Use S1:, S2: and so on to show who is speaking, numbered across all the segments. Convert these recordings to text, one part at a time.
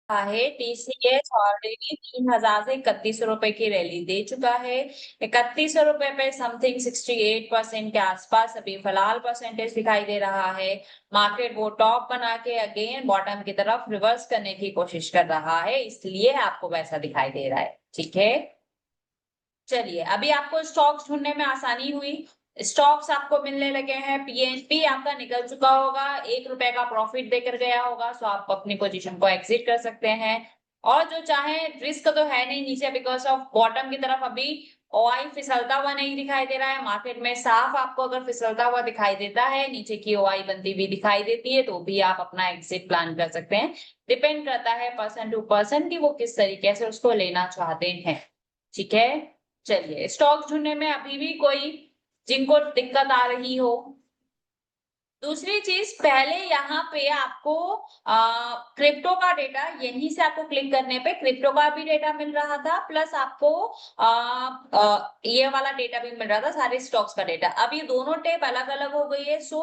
S1: है TCS already 3,000 से 3100 रुपए की रैली दे चुका है। 3100 रुपए पे समथिंग 68% के आसपास अभी फिलहाल परसेंटेज दिखाई दे रहा है। मार्केट वो टॉप बना के अगेन बॉटम की तरफ रिवर्स करने की कोशिश कर रहा है, इसलिए आपको वैसा दिखाई दे रहा है। ठीक है, चलिए अभी आपको स्टॉक्स ढूंढने में आसानी हुई। स्टॉक्स आपको मिलने लगे हैं। पीएनपी आपका निकल चुका होगा, 1 रुपए का प्रॉफिट देकर गया होगा, सो आप अपनी पोजीशन को एग्जिट कर सकते हैं। और जो चाहे, रिस्क तो है नहीं नीचे, बिकॉज ऑफ बॉटम की तरफ अभी ओआई फिसलता हुआ नहीं दिखाई दे रहा है मार्केट में। साफ आपको अगर फिसलता हुआ दिखाई देता है, नीचे की ओआई बनती हुई दिखाई देती है, तो भी आप अपना एग्जिट प्लान कर सकते हैं। डिपेंड करता है पर्सन टू पर्सन की वो किस तरीके से उसको लेना चाहते हैं। ठीक है, चलिए स्टॉक ढूंढने में अभी भी कोई जिनको दिक्कत आ रही हो। दूसरी चीज, पहले यहाँ पे आपको क्रिप्टो का डेटा, यहीं से आपको क्लिक करने पे क्रिप्टो का भी डेटा मिल रहा था, प्लस आपको ये वाला डेटा भी मिल रहा था, सारे स्टॉक्स का डेटा। अब ये दोनों टैब अलग अलग हो गई है। सो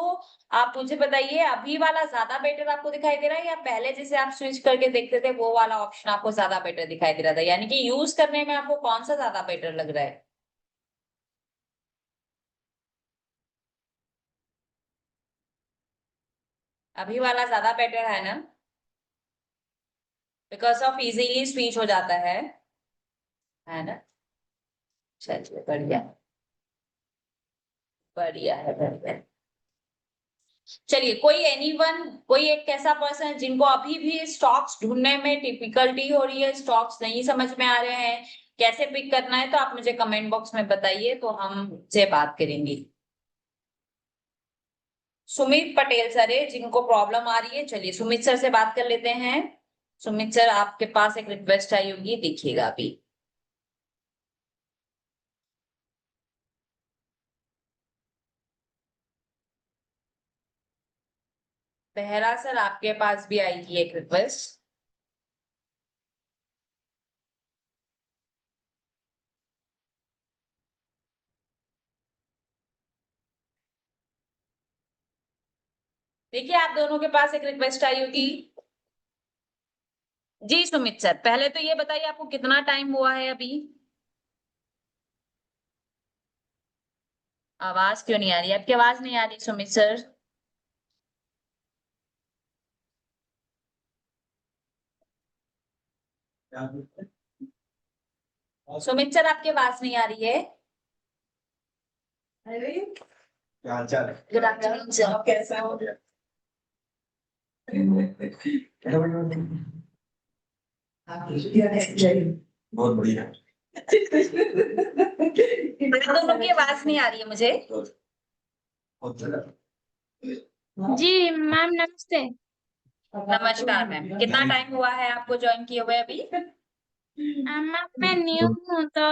S1: आप मुझे बताइए, अभी वाला ज्यादा बेटर आपको दिखाई दे रहा है, या पहले जैसे आप स्विच करके देखते थे वो वाला ऑप्शन आपको ज्यादा बेटर दिखाई दे रहा था? यानी कि यूज करने में आपको कौन सा ज्यादा बेटर लग रहा है? अभी वाला ज्यादा बेटर है ना, बिकॉज ऑफ इजीली स्विच हो जाता है ना। चलिए बढ़िया, बढ़िया है, बढ़िया है। चलिए कोई एनीवन, कोई एक ऐसा पर्सन जिनको अभी भी स्टॉक्स ढूंढने में डिफिकल्टी हो रही है, स्टॉक्स नहीं समझ में आ रहे हैं, कैसे पिक करना है, तो आप मुझे कमेंट बॉक्स में बताइए, तो हम से बात करेंगे। सुमित पटेल सर है जिनको प्रॉब्लम आ रही है, चलिए सुमित सर से बात कर लेते हैं। सुमित सर, आपके पास एक रिक्वेस्ट आई होगी, देखिएगा अभी। बेहरा सर, आपके पास भी आई थी एक रिक्वेस्ट। देखिए आप दोनों के पास एक रिक्वेस्ट आई होगी। जी सुमित सर, पहले तो ये बताइए आपको कितना टाइम हुआ है अभी? आवाज क्यों नहीं आ रही? आपकी आवाज नहीं आ रही सुमित सर। सुमित सर, आपकी आवाज नहीं आ रही है। क्या हाल चाल है? गुड आफ्टरनून सर, आप कैसे हो? बहुत बढ़िया। आप दोनों की आवाज नहीं आ रही है मुझे।
S2: जी मैम, नमस्ते।
S1: नमस्कार मैम, कितना टाइम हुआ है आपको ज्वाइन किए हुए अभी?
S2: मैम मैं न्यू हूँ तो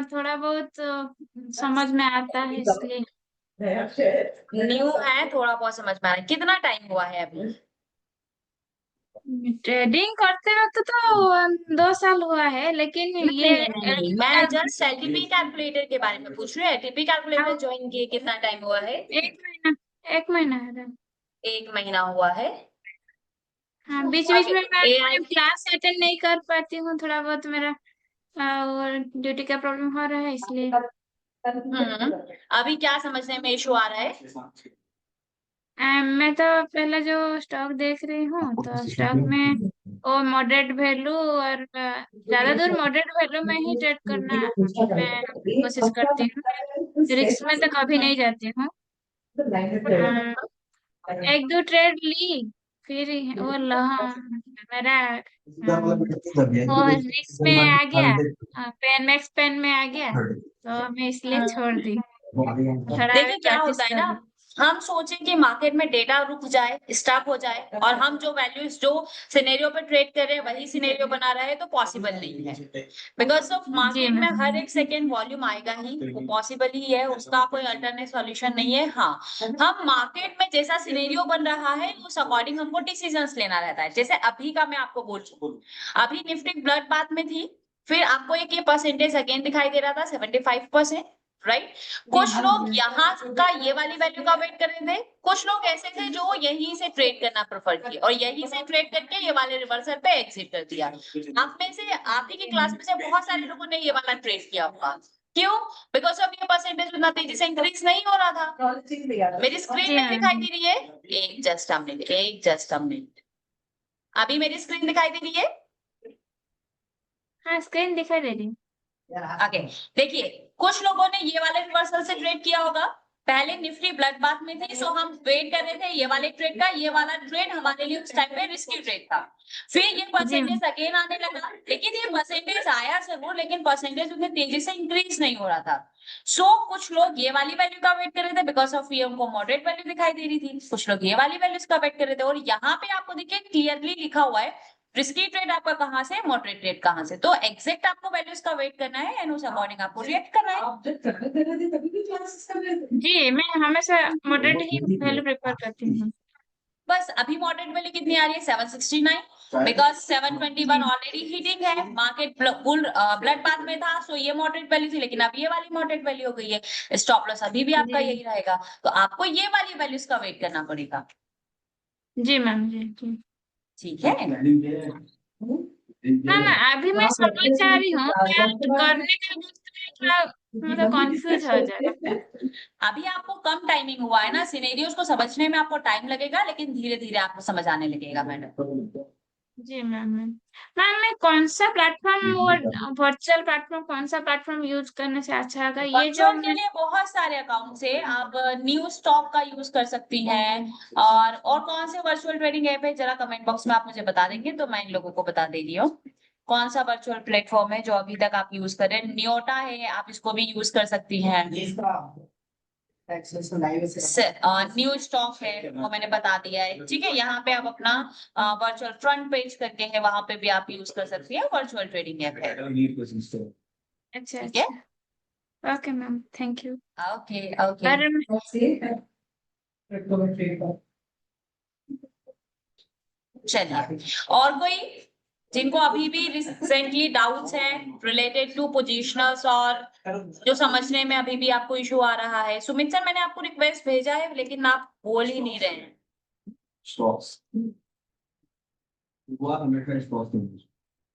S2: थोड़ा बहुत समझ में आता है इसलिए।
S1: न्यू है, थोड़ा बहुत समझ में आ रहा है। कितना टाइम हुआ है अभी?
S2: ट्रेडिंग करते वक्त तो 2 साल हुआ है, लेकिन
S1: नहीं
S2: ये
S1: नहीं नहीं नहीं, मैं जस्ट एटीपी कैलकुलेटर के बारे में पूछ रही हूँ। एटीपी कैलकुलेटर ज्वाइन किए कितना टाइम हुआ है?
S2: 1 महीना, 1 महीना है।
S1: 1 महीना हुआ है।
S2: हाँ, बीच बीच
S1: अब
S2: में
S1: एआई,
S2: मैं क्लास अटेंड नहीं कर पाती हूँ, थोड़ा बहुत मेरा और ड्यूटी का प्रॉब्लम हो रहा है इसलिए।
S1: अभी क्या समझने में इशू आ रहा है?
S2: मैं तो पहले जो स्टॉक देख रही हूँ, तो स्टॉक में वो मॉडरेट वैल्यू और ज्यादा दूर मॉडरेट वैल्यू में ही ट्रेड करना मैं कोशिश करती हूँ। रिस्क में तो कभी नहीं जाती हूँ। अम, एक दो ट्रेड ली, फिर वो मेरा वो रिस्क में आ गया, पेन मैक्स पेन में आ गया, तो मैं इसलिए छोड़ दी। थोड़ा
S1: देखिए क्या
S2: प्रैक्टिस
S1: होता है
S2: कर
S1: ना,
S2: रही
S1: हम सोचें कि मार्केट में डेटा रुक जाए, स्टॉप हो जाए, और हम जो वैल्यूज जो सिनेरियो पे ट्रेड कर रहे हैं वही सिनेरियो बना रहे हैं, तो पॉसिबल नहीं है। बिकॉज ऑफ
S2: हूँ। जी
S1: मार्केट में
S2: मैम।
S1: हर एक सेकेंड वॉल्यूम आएगा ही, वो पॉसिबल ही है, उसका कोई अल्टरनेट सॉल्यूशन नहीं है। हाँ, हम मार्केट में जैसा सिनेरियो बन रहा है उस अकॉर्डिंग हमको डिसीजंस लेना रहता है। जैसे अभी का मैं आपको बोल चुकी हूँ, अभी निफ्टी ब्लड बाथ में थी, फिर आपको एक ये परसेंटेज अगेन दिखाई दे रहा था 75%। राइट। कुछ लोग यहाँ का ये वाली वैल्यू का वेट कर रहे थे, कुछ लोग ऐसे थे जो यहीं से ट्रेड करना प्रेफर किए और यहीं से ट्रेड करके ये वाले रिवर्सल पे एग्जिट कर दिया। आप में से, आप ही की क्लास में से बहुत सारे लोगों ने ये वाला ट्रेड किया होगा। क्यों? बिकॉज ऑफ ये परसेंटेज उतना तेजी से इंक्रीज नहीं हो रहा था। मेरी स्क्रीन
S2: जी
S1: नहीं
S2: मैम।
S1: दिखाई दे रही है? एक जस्ट अ मिनट, अभी मेरी स्क्रीन दिखाई दे रही है?
S2: हाँ, स्क्रीन दिखाई दे रही।
S1: ओके, देखिए कुछ लोगों ने ये वाले रिवर्सल से ट्रेड किया होगा। पहले निफ्टी ब्लड बाथ में थी, सो हम वेट कर रहे थे ये वाले ट्रेड का। ये वाला ट्रेड हमारे लिए उस टाइम पे रिस्की ट्रेड था। फिर ये
S2: जी
S1: परसेंटेज अगेन आने लगा, लेकिन ये परसेंटेज आया जरूर, लेकिन परसेंटेज उतनी तेजी से इंक्रीज नहीं हो रहा था। सो कुछ लोग ये वाली वैल्यू का वेट कर रहे थे, बिकॉज ऑफ ये उनको मॉडरेट वैल्यू दिखाई दे रही थी। कुछ लोग ये वाली वैल्यूज का वेट कर रहे थे, और यहाँ पे आपको देखिए क्लियरली लिखा हुआ है रिस्की ट्रेड आपका कहाँ से, मॉडरेट ट्रेड कहाँ से। तो एग्जैक्ट आपको वैल्यूज का वेट करना है एंड उस अकॉर्डिंग आपको रिएक्ट करना है।
S2: जी, मैं हमेशा मॉडरेट ही वैल्यू प्रेफर करती हूँ।
S1: बस अभी मॉडरेट वैल्यू कितनी आ रही है? 769, बिकॉज 721 ऑलरेडी हिटिंग है। मार्केट बुल ब्लड बाथ में था, सो ये मॉडरेट वैल्यू थी, लेकिन अब ये वाली मॉडरेट वैल्यू हो गई है। स्टॉप लॉस अभी भी आपका
S2: जी
S1: यही रहेगा, तो आपको ये वाली वैल्यूज का वेट करना पड़ेगा।
S2: जी मैम। जी जी
S1: ठीक है।
S2: मैम, अभी मैं समझ जा रही हूँ, क्या करने के बाद थोड़ा मतलब कंफ्यूज हो जाएगा।
S1: अभी आपको कम टाइमिंग हुआ है ना, सिनेरियोस को समझने में आपको टाइम लगेगा, लेकिन धीरे धीरे आपको समझ आने लगेगा मैडम।
S2: जी मैम। मैम, मैं कौन सा प्लेटफॉर्म और वर्चुअल प्लेटफॉर्म, कौन सा प्लेटफॉर्म यूज करने से अच्छा होगा? ये जो
S1: वर्चुअल के लिए बहुत सारे अकाउंट है, आप न्यू स्टॉक का यूज कर सकती हैं। और कौन से वर्चुअल ट्रेडिंग ऐप है, जरा कमेंट बॉक्स में आप मुझे बता देंगे तो मैं इन लोगों को बता दे रही हूँ कौन सा वर्चुअल प्लेटफॉर्म है जो अभी तक आप यूज कर रहे हैं। न्योटा है, आप इसको भी यूज कर सकती हैं। न्यू स्टॉक है, वो मैंने बता दिया है। ठीक है, यहाँ पे आप अपना वर्चुअल फ्रंट पेज करके है, वहां पे भी आप यूज कर सकती हैं, वर्चुअल ट्रेडिंग ऐप है।
S2: अच्छा
S1: ठीक है,
S2: अच्छा। Okay ma'am, thank you.
S1: Okay okay.
S2: और
S1: चलिए, और कोई जिनको अभी भी रिसेंटली डाउट्स हैं रिलेटेड टू पोजिशनल्स, और जो समझने में अभी भी आपको इशू आ रहा है? सुमित सर, मैंने आपको रिक्वेस्ट भेजा है, लेकिन आप बोल ही नहीं रहे हैं।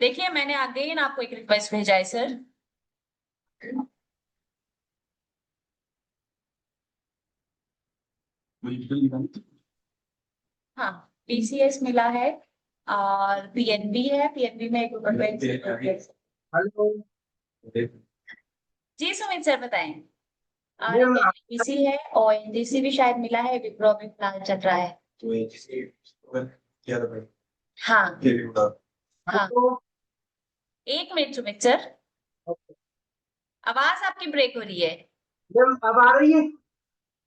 S1: देखिए, मैंने अगेन आपको एक रिक्वेस्ट भेजा है सर। हाँ, पीसीएस मिला है और पीएनबी है, पीएनबी में एक
S3: हेलो
S1: जी सुमित सर बताएं। एनटीपीसी है और एनजीसी भी शायद मिला है, विप्रो भी फिलहाल चल रहा है। हाँ हाँ, एक मिनट सुमित सर, आवाज आपकी ब्रेक हो रही है।
S3: मैम अब आ रही है?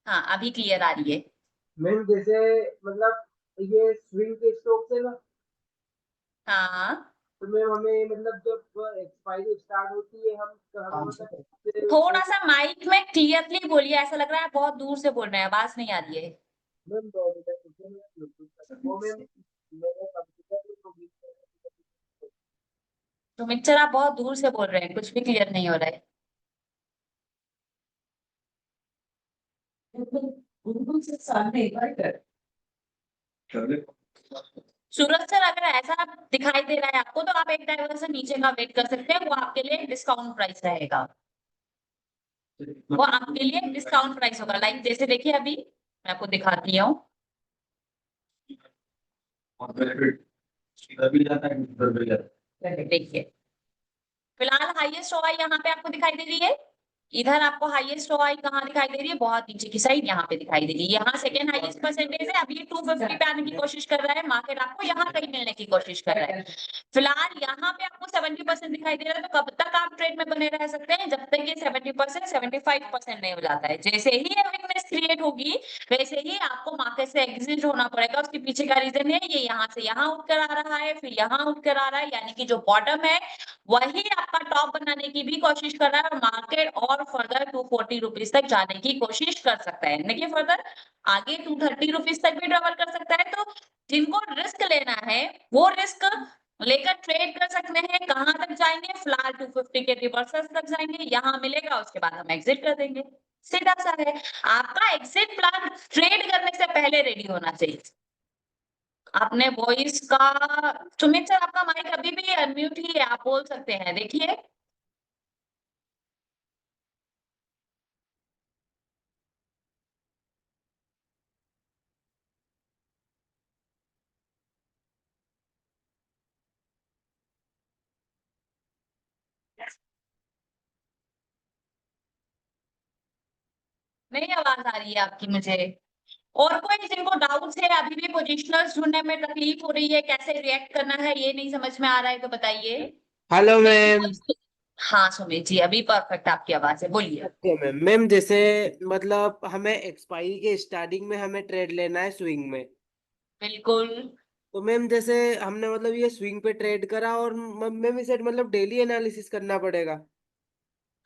S1: हाँ, अभी क्लियर आ रही है।
S3: मैम जैसे मतलब ये स्विंग के स्ट्रोक से ना,
S1: हाँ,
S3: तो मैम हमें मतलब जब एक्सपायरी स्टार्ट होती है हम
S1: थोड़ा सा माइक में क्लियरली बोलिए, ऐसा लग रहा है बहुत दूर से बोल रहे हैं, आवाज नहीं आ रही है।
S3: मैम 2 मिनट वो मैम मेरे कंप्यूटर
S1: सुमित सर, आप बहुत दूर से बोल रहे हैं, कुछ भी क्लियर नहीं हो रहा है। सूरज सर, अगर ऐसा दिखाई दे रहा है आपको, तो आप एक टाइम से नीचे का वेट कर सकते हैं, वो आपके लिए डिस्काउंट प्राइस रहेगा। वो आपके लिए डिस्काउंट प्राइस होगा, लाइक जैसे देखिए अभी मैं आपको दिखाती हूँ। देखिए, फिलहाल हाईएस्ट ओआई यहाँ पे आपको दिखाई दे रही है। इधर आपको हाईएस्ट ओआई कहाँ दिखाई दे रही है? बहुत नीचे की साइड यहाँ पे दिखाई दे रही है। यहाँ सेकंड हाईएस्ट परसेंटेज है, अभी 250 पे आने की कोशिश कर रहा है मार्केट, आपको यहाँ कहीं मिलने की कोशिश कर रहा है। फिलहाल यहाँ पे आपको 70% दिखाई दे रहा है, तो कब तक आप ट्रेड में बने रह सकते हैं? जब तक ये 70% 75% नहीं हो जाता है। जैसे ही ये वीकनेस क्रिएट होगी, वैसे ही आपको मार्केट से एग्जिट होना पड़ेगा। उसके पीछे का रीजन है ये यहाँ से यहाँ उठकर आ रहा है, फिर यहाँ उठकर आ रहा है, यानी कि जो बॉटम है वही आपका टॉप बनाने की भी कोशिश कर रहा है, और मार्केट और फर्दर 240 रुपीज तक जाने की कोशिश कर सकता है, यानी कि फर्दर आगे 230 रुपीज तक भी ट्रेवल कर सकता है। तो जिनको रिस्क लेना है वो रिस्क लेकर ट्रेड कर सकते हैं। कहाँ तक जाएंगे? फिलहाल 250 के रिवर्सल तक जाएंगे, यहाँ मिलेगा उसके बाद हम एग्जिट कर देंगे। सीधा सा है। आपका एग्जिट प्लान ट्रेड करने से पहले रेडी होना चाहिए। आपने वॉइस का, सुमित सर आपका माइक अभी भी अनम्यूट ही है, आप बोल सकते हैं, देखिए। नहीं आवाज आ रही है आपकी मुझे। और कोई जिनको डाउट्स है, अभी भी पोजिशनल्स ढूंढने में तकलीफ हो रही है, कैसे रिएक्ट करना है ये नहीं समझ में आ रहा है तो बताइए।
S4: Hello ma'am.
S1: हाँ सुमित जी, अभी परफेक्ट आपकी आवाज है, बोलिए।
S4: Okay ma'am. मैम जैसे मतलब हमें एक्सपायरी के स्टार्टिंग में हमें ट्रेड लेना है स्विंग में।
S1: बिल्कुल।
S4: तो मैम जैसे हमने मतलब ये स्विंग पे ट्रेड करा और मैम इसे मतलब डेली एनालिसिस करना पड़ेगा।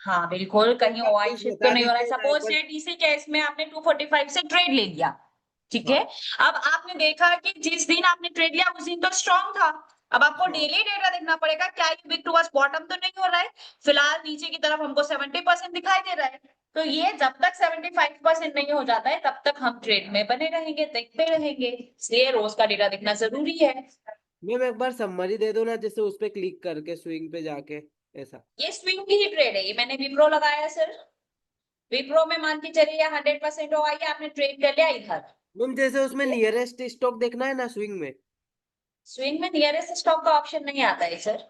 S1: हाँ बिल्कुल, कहीं
S4: आप
S1: ओआई
S4: प्लीज
S1: शिफ्ट तो
S4: बता
S1: नहीं हो रहा है।
S4: दीजिए ना एक
S1: सपोज
S4: बार।
S1: दैट इसी केस में आपने 245 से ट्रेड ले लिया, ठीक है।
S4: हाँ
S1: अब आपने देखा कि जिस दिन आपने ट्रेड लिया उस दिन तो स्ट्रांग था। अब आपको
S4: हाँ
S1: डेली डेटा देखना पड़ेगा, क्या ये बिग टूवर्ड्स बॉटम तो नहीं हो रहा है। फिलहाल नीचे की तरफ हमको 70% दिखाई दे रहा है। तो ये जब तक 75% नहीं हो जाता है तब तक हम ट्रेड में बने रहेंगे, देखते रहेंगे, इसलिए रोज का डेटा देखना जरूरी है।
S4: मैम एक बार समरी दे दो ना, जैसे उस पे क्लिक करके स्विंग पे जाके ऐसा।
S1: ये स्विंग की ही ट्रेड है, ये मैंने विप्रो लगाया है सर। विप्रो में मान के चलिए 100% हो आई है, आपने ट्रेड कर लिया इधर।
S4: मैम जैसे उसमें
S1: ठीक है,
S4: नियरेस्ट स्टॉक देखना है ना स्विंग में।
S1: स्विंग में नियरेस्ट स्टॉक का ऑप्शन नहीं आता है सर,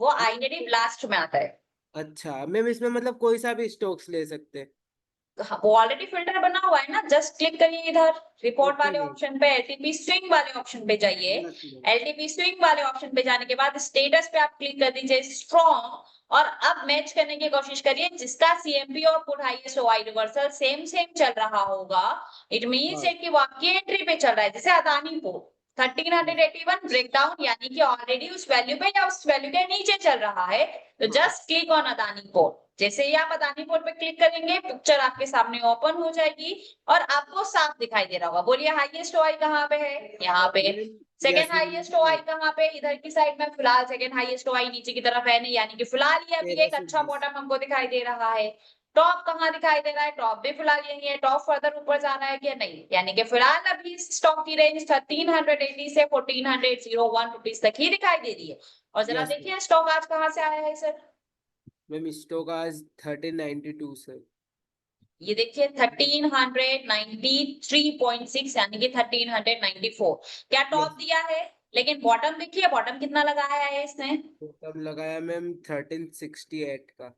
S1: वो आइडेंटिटी ब्लास्ट में आता है।
S4: अच्छा मैम इसमें मतलब कोई सा भी स्टॉक्स ले सकते हैं।
S1: हाँ, वो ऑलरेडी फिल्टर बना हुआ है ना, जस्ट क्लिक करिए इधर रिपोर्ट
S4: ओके
S1: वाले
S4: मैम।
S1: ऑप्शन पे, एलटीपी स्विंग वाले ऑप्शन पे जाइए।
S4: Yes ma'am.
S1: एलटीपी स्विंग वाले ऑप्शन पे जाने के बाद स्टेटस पे आप क्लिक कर दीजिए स्ट्रॉन्ग, और अब मैच करने की कोशिश करिए जिसका सीएमपी और put highest OI reversal same same चल रहा होगा। इट मींस
S4: हाँ
S1: कि वो आपकी एंट्री पे चल रहा है, जैसे अदानी को
S4: हाँ
S1: 1381 ब्रेकडाउन, यानी कि ऑलरेडी उस वैल्यू पे या उस वैल्यू के नीचे चल रहा है। तो
S4: हाँ।
S1: Just click on Adani port. जैसे ही आप अदानी पोर्ट पे क्लिक करेंगे पिक्चर आपके सामने ओपन हो जाएगी और आपको साफ दिखाई दे रहा होगा। बोलिए हाईएस्ट ओआई कहाँ पे है? यहाँ पे।
S4: Ma'am
S1: second
S4: yes
S1: highest OI
S4: ma'am.
S1: कहाँ पे? इधर की साइड में। फिलहाल सेकेंड हाईएस्ट ओआई नीचे की तरफ है नहीं, यानी कि फिलहाल ये अभी एक अच्छा
S4: 1320।
S1: बॉटम हमको दिखाई दे रहा है। टॉप कहाँ दिखाई दे रहा है? टॉप भी फिलहाल यही है। टॉप फर्दर ऊपर जाना है क्या? नहीं, यानी कि फिलहाल अभी स्टॉक की रेंज 1380 से 1401 रुपीज तक ही दिखाई दे रही है। और जरा
S4: यस
S1: देखिए स्टॉक आज कहाँ से आया है सर।
S4: मैम स्टॉक आज 1392 से।
S1: ये देखिए 1393.6, यानी कि 1394। क्या टॉप
S4: यस।
S1: दिया है? लेकिन बॉटम देखिए, बॉटम कितना लगाया है इसने?
S4: तो तब लगाया मैम 1368 का।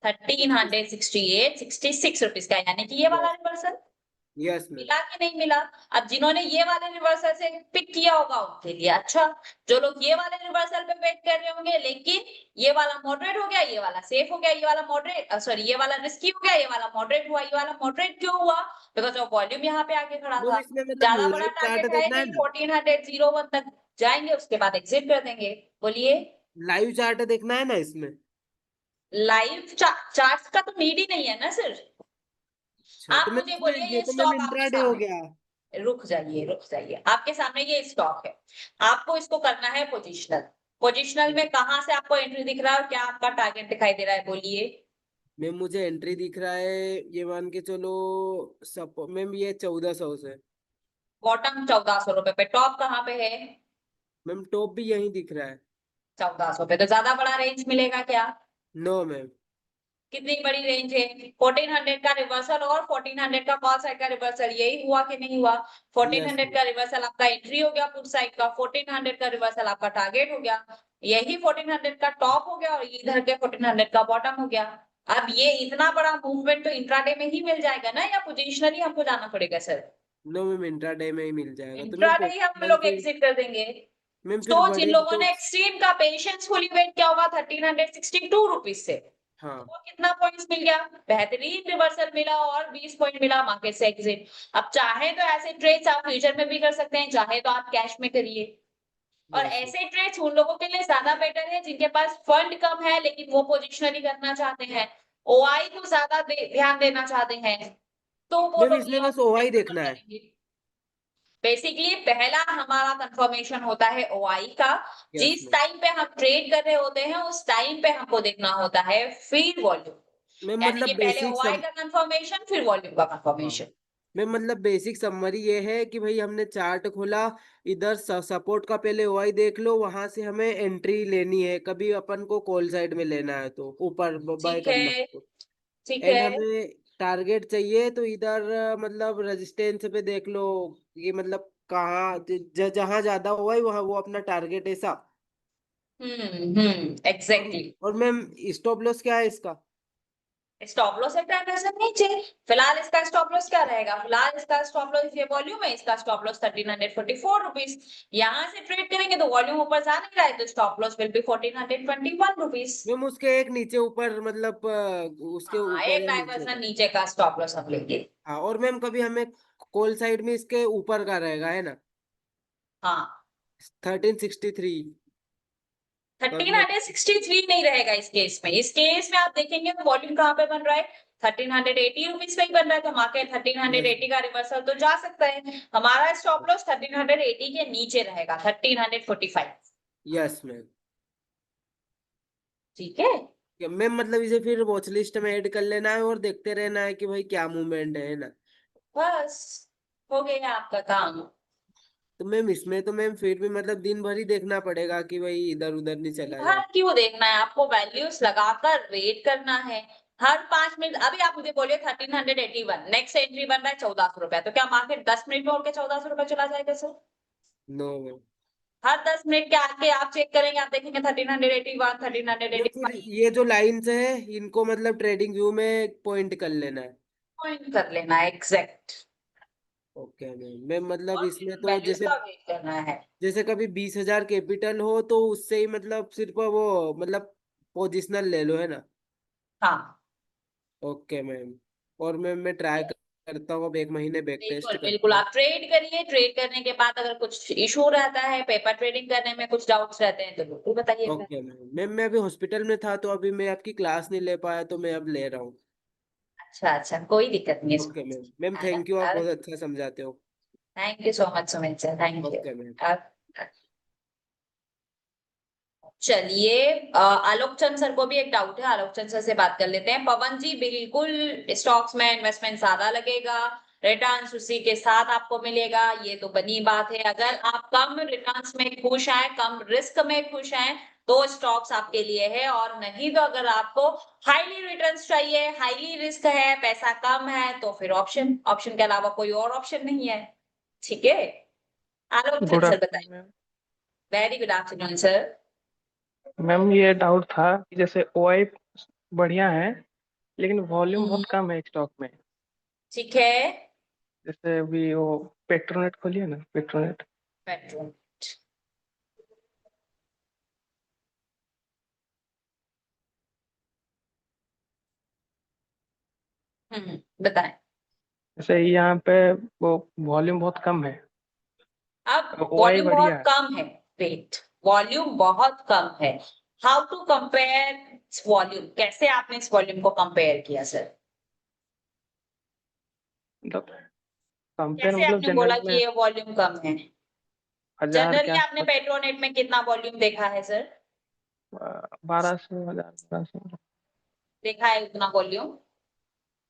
S1: 1368, 66 रुपीज का, यानी कि ये वाला
S4: यस।
S1: Reversal
S4: yes ma'am.
S1: मिला कि नहीं मिला? अब जिन्होंने ये वाले रिवर्सल से पिक किया होगा उनके लिए अच्छा। जो लोग ये वाले रिवर्सल पे वेट कर रहे होंगे, लेकिन ये वाला मॉडरेट हो गया, ये वाला सेफ हो गया, ये वाला मॉडरेट, सॉरी ये वाला रिस्की हो गया, ये वाला मॉडरेट हुआ। ये वाला मॉडरेट क्यों हुआ? बिकॉज ऑफ वॉल्यूम यहाँ पे आके खड़ा
S4: मैम
S1: था।
S4: इसमें मतलब
S1: ज्यादा बड़ा
S4: लाइव चार्ट
S1: टारगेट है
S4: देखना है
S1: नहीं,
S4: ना।
S1: 1401 तक जाएंगे, उसके बाद एग्जिट कर देंगे। बोलिए।
S4: लाइव चार्ट देखना है ना इसमें।
S1: लाइव चार्ट का तो नीड ही नहीं है ना सर।
S4: अच्छा तो
S1: आप
S4: मैम
S1: मुझे
S4: इसमें
S1: बोलिए,
S4: ये
S1: ये
S4: तो मैम
S1: स्टॉक आपके
S4: इंट्राडे हो
S1: सामने,
S4: गया।
S1: रुक जाइए रुक जाइए, आपके सामने ये स्टॉक है। आपको इसको करना है पोजिशनल। पोजिशनल में कहां से आपको एंट्री दिख रहा है और क्या आपका टारगेट दिखाई दे रहा है? बोलिए।
S4: मैम मुझे एंट्री दिख रहा है, ये मान के चलो सब मैम ये 1400 से।
S1: बॉटम 1400 रुपए पे, टॉप कहाँ पे है?
S4: मैम टॉप भी यही दिख रहा है।
S1: 1400 पे, तो ज्यादा बड़ा रेंज मिलेगा क्या?
S4: No ma'am.
S1: कितनी बड़ी रेंज है? 1400 का रिवर्सल और 1400 का कॉल साइड का रिवर्सल, यही हुआ कि नहीं हुआ?
S4: Yes
S1: 1400
S4: ma'am.
S1: का रिवर्सल आपका एंट्री हो गया पुट साइड का, 1400 का रिवर्सल आपका टारगेट हो गया। यही 1400 का टॉप हो गया और इधर के 1400 का बॉटम हो गया। अब ये इतना बड़ा मूवमेंट तो इंट्राडे में ही मिल जाएगा ना, या पोजिशनली हमको जाना पड़ेगा सर?
S4: नो मैम इंट्राडे में ही मिल जाएगा, तो मैम
S1: इंट्राडे ही हम
S4: पोजिशनल
S1: लोग
S4: फिर।
S1: एग्जिट कर देंगे।
S4: मैम फिर
S1: तो जिन
S4: बड़े
S1: लोगों ने
S4: स्टॉक्स।
S1: एक्सट्रीम का पेशेंसफुली वेट किया होगा 1362 रुपीज से,
S4: हाँ
S1: वो कितना पॉइंट्स मिल गया? बेहतरीन रिवर्सल मिला और 20 पॉइंट मिला मार्केट से एग्जिट। अब चाहे तो ऐसे ट्रेड्स आप फ्यूचर में भी कर सकते हैं, चाहे तो आप कैश में करिए। और
S4: यस
S1: ऐसे ट्रेड्स उन लोगों के लिए ज्यादा बेटर है जिनके पास फंड कम है लेकिन वो पोजिशनली करना चाहते हैं, ओआई को ज्यादा ध्यान देना चाहते हैं, तो वो
S4: मैम
S1: लोग ये
S4: इसमें बस
S1: ऑप्शन
S4: ओआई
S1: प्रेफर
S4: देखना है।
S1: करेंगे। बेसिकली पहला हमारा कंफर्मेशन होता है ओआई का,
S4: यस
S1: जिस
S4: मैम।
S1: टाइम पे हम ट्रेड कर रहे होते हैं उस टाइम पे हमको देखना होता है फिर वॉल्यूम,
S4: मैम
S1: यानी कि
S4: मतलब
S1: पहले
S4: बेसिक
S1: ओआई का कंफर्मेशन फिर वॉल्यूम का
S4: हाँ
S1: कंफर्मेशन।
S4: मैम मतलब बेसिक समरी ये है कि भाई हमने चार्ट खोला, इधर सपोर्ट का पहले ओआई देख लो, वहां से हमें एंट्री लेनी है, कभी अपन को कॉल साइड में लेना है तो ऊपर बाय
S1: ठीक
S4: करना
S1: है,
S4: है।
S1: ठीक
S4: एंड
S1: है।
S4: हमें टारगेट चाहिए तो इधर मतलब रेजिस्टेंस पे देख लो कि मतलब कहाँ जहाँ ज्यादा हुआ है वहाँ वो अपना टारगेट ऐसा।
S1: एग्जैक्टली।
S4: और मैम स्टॉप लॉस क्या है इसका?
S1: स्टॉप लॉस है ट्रांजैक्शन नीचे। फिलहाल इसका स्टॉप लॉस क्या रहेगा? फिलहाल इसका स्टॉप लॉस, ये वॉल्यूम है, इसका स्टॉप लॉस 1344 रुपीज। यहाँ से ट्रेड करेंगे तो वॉल्यूम ऊपर जा नहीं रहा है, तो stop loss will be 1421 rupees.
S4: Ma'am उसके एक नीचे ऊपर मतलब उसके
S1: हाँ,
S4: ऊपर
S1: एक
S4: या नीचे
S1: 5%
S4: का।
S1: नीचे का स्टॉप लॉस हम लेंगे।
S4: हाँ और मैम कभी हमें कॉल साइड में इसके ऊपर का रहेगा है ना,
S1: हाँ,
S4: 1363।
S1: थर्टीन
S4: मतलब
S1: हंड्रेड सिक्सटी थ्री नहीं रहेगा इस केस में। इस केस में आप देखेंगे तो वॉल्यूम कहाँ पे बन रहा है? 1380 रुपीज पे ही बन रहा है, तो मार्केट 1380 का रिवर्सल तो जा सकता है। हमारा स्टॉप लॉस 1380 के नीचे रहेगा, 1345।
S4: Yes ma'am.
S1: ठीक है।
S4: मैम मतलब इसे फिर वॉच लिस्ट में ऐड कर लेना है और देखते रहना है कि भाई क्या मूवमेंट है ना।
S1: बस हो गया आपका काम।
S4: तो मैम इसमें तो मैम फिर भी मतलब दिन भर ही देखना पड़ेगा कि भाई इधर उधर नहीं चला
S1: हर
S4: जाए।
S1: क्यों देखना है आपको? वैल्यूज लगाकर वेट करना है। हर 5 मिनट। अभी आप मुझे बोलिए 1381, नेक्स्ट एंट्री बन रहा है 1400 रुपया, तो क्या मार्केट 10 मिनट में होकर 1400 रुपया चला जाएगा सर?
S4: No ma'am.
S1: हर 10 मिनट के आके आप चेक करेंगे, आप देखेंगे 1381,
S4: मैम फिर
S1: 1385
S4: ये जो लाइंस है इनको मतलब ट्रेडिंग व्यू में पॉइंट कर लेना है।
S1: पॉइंट कर लेना है, एग्जैक्ट।
S4: Okay ma'am. मैम मतलब
S1: और
S4: इसमें
S1: फिर
S4: तो
S1: वैल्यूज
S4: जैसे
S1: का वेट करना है।
S4: जैसे कभी 20,000 कैपिटल हो तो उससे ही मतलब सिर्फ वो मतलब पोजिशनल ले लो है ना।
S1: हाँ,
S4: ओके मैम। और मैम मैं ट्राई करता हूँ, अब एक महीने बैक टेस्ट
S1: बिल्कुल
S4: करता
S1: बिल्कुल।
S4: हूँ।
S1: आप ट्रेड करिए, ट्रेड करने के बाद अगर कुछ इशू रहता है, पेपर ट्रेडिंग करने में कुछ डाउट्स रहते हैं, तो बिल्कुल बताइएगा।
S4: Okay ma'am. मैम मैं अभी हॉस्पिटल में था तो अभी मैं आपकी क्लास नहीं ले पाया तो मैं अब ले रहा हूँ।
S1: अच्छा अच्छा, कोई दिक्कत नहीं है
S4: okay
S1: Sumit
S4: ma'am. Ma'am
S1: sir.
S4: Thank you, आप बहुत अच्छा समझाते हो।
S1: Thank you so much Sumit sir, thank you.
S4: Okay ma'am.
S1: चलिए, आलोक चंद सर को भी एक डाउट है, आलोक चंद सर से बात कर लेते हैं। पवन जी, बिल्कुल स्टॉक्स में इन्वेस्टमेंट ज्यादा लगेगा, रिटर्न्स उसी के साथ आपको मिलेगा, ये तो बनी बात है। अगर आप कम रिटर्न्स में खुश हैं, कम रिस्क में खुश हैं, तो स्टॉक्स आपके लिए है। और नहीं तो अगर आपको हाईली रिटर्न्स चाहिए, हाईली रिस्क है, पैसा कम है, तो फिर ऑप्शन, ऑप्शन के अलावा कोई और ऑप्शन नहीं है। ठीक है, आलोक चंद
S5: गुड
S1: सर बताइए।
S5: Afternoon ma'am.
S1: Very good afternoon sir.
S5: Ma'am ये डाउट था कि जैसे ओआई बढ़िया है लेकिन वॉल्यूम बहुत कम है स्टॉक में।
S1: ठीक है।
S5: जैसे अभी वो पेट्रोनेट खोलिए ना, पेट्रोनेट।
S1: पेट्रोल। बताएं।
S5: जैसे यहाँ पे वो वॉल्यूम बहुत कम है,
S1: अब
S5: ओआई
S1: वॉल्यूम
S5: बढ़िया
S1: बहुत
S5: है।
S1: कम है। वेट, वॉल्यूम बहुत कम है। How to compare volume? कैसे आपने इस वॉल्यूम को कंपेयर किया सर?
S5: मतलब कंपेयर
S1: कैसे
S5: मतलब
S1: आपने बोला
S5: जनरल
S1: कि
S5: में
S1: ये वॉल्यूम कम है?
S5: 1000 के
S1: जनरली आपने
S5: आसपास।
S1: पेट्रोनेट में कितना वॉल्यूम देखा है सर?
S5: 1200, 1000, 1200।
S1: देखा है उतना वॉल्यूम?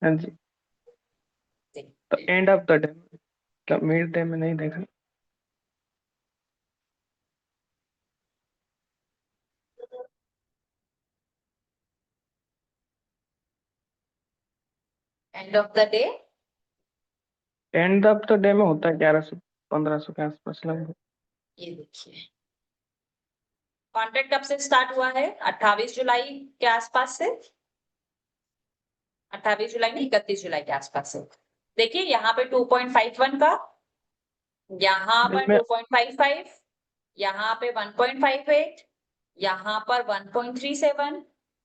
S5: हाँ जी। तो एंड ऑफ द डे मतलब मिड डे में नहीं देखा।
S1: End of the day?
S5: End of the day में होता है 1100, 1500 के आसपास लगभग।
S1: ये देखिए, कॉन्ट्रैक्ट कब से स्टार्ट हुआ है? 28 जुलाई के आसपास से। 28 जुलाई नहीं, 31 जुलाई के आसपास से। देखिए यहाँ पे 2.51 का, यहाँ
S5: नहीं
S1: पर
S5: मैं
S1: 2.55, यहाँ पे 1.58, यहाँ पर 1.37,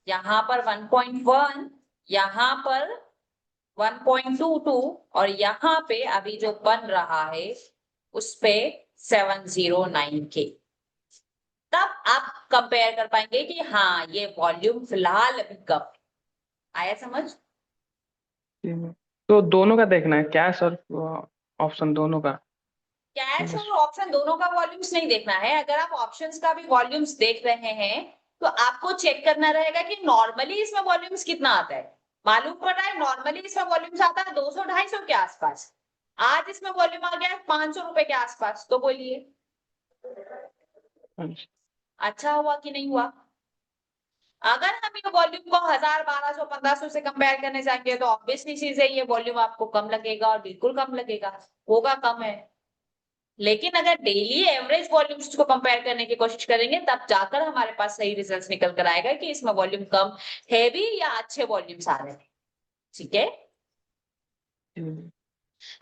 S1: यहाँ पर 1.1, यहाँ पर 1.22, और यहाँ पे अभी जो बन रहा है उस पे 709 के। तब आप कंपेयर कर पाएंगे कि हाँ, ये वॉल्यूम फिलहाल अभी कम है। आया समझ?
S5: तो दोनों का देखना है, कैश और ऑप्शन दोनों का।
S1: कैश
S5: बस।
S1: और ऑप्शन दोनों का वॉल्यूम्स नहीं देखना है। अगर आप ऑप्शंस का भी वॉल्यूम्स देख रहे हैं तो आपको चेक करना रहेगा कि नॉर्मली इसमें वॉल्यूम्स कितना आता है। मालूम पड़ रहा है नॉर्मली इसमें वॉल्यूम्स आता है 200-250 के आसपास। आज इसमें वॉल्यूम आ गया है 500 रुपए के आसपास। तो बोलिए
S5: हाँ जी।
S1: अच्छा हुआ कि नहीं हुआ? अगर हम ये वॉल्यूम को 1000, 1200, 1500 से कंपेयर करने जाएंगे तो ऑब्वियसली चीज है ये वॉल्यूम आपको कम लगेगा और बिल्कुल कम लगेगा, होगा कम है। लेकिन अगर डेली एवरेज वॉल्यूम्स को कंपेयर करने की कोशिश करेंगे तब जाकर हमारे पास सही रिजल्ट्स निकल कर आएगा कि इसमें वॉल्यूम कम है भी या अच्छे वॉल्यूम्स आ रहे हैं। ठीक है,
S5: हम्म,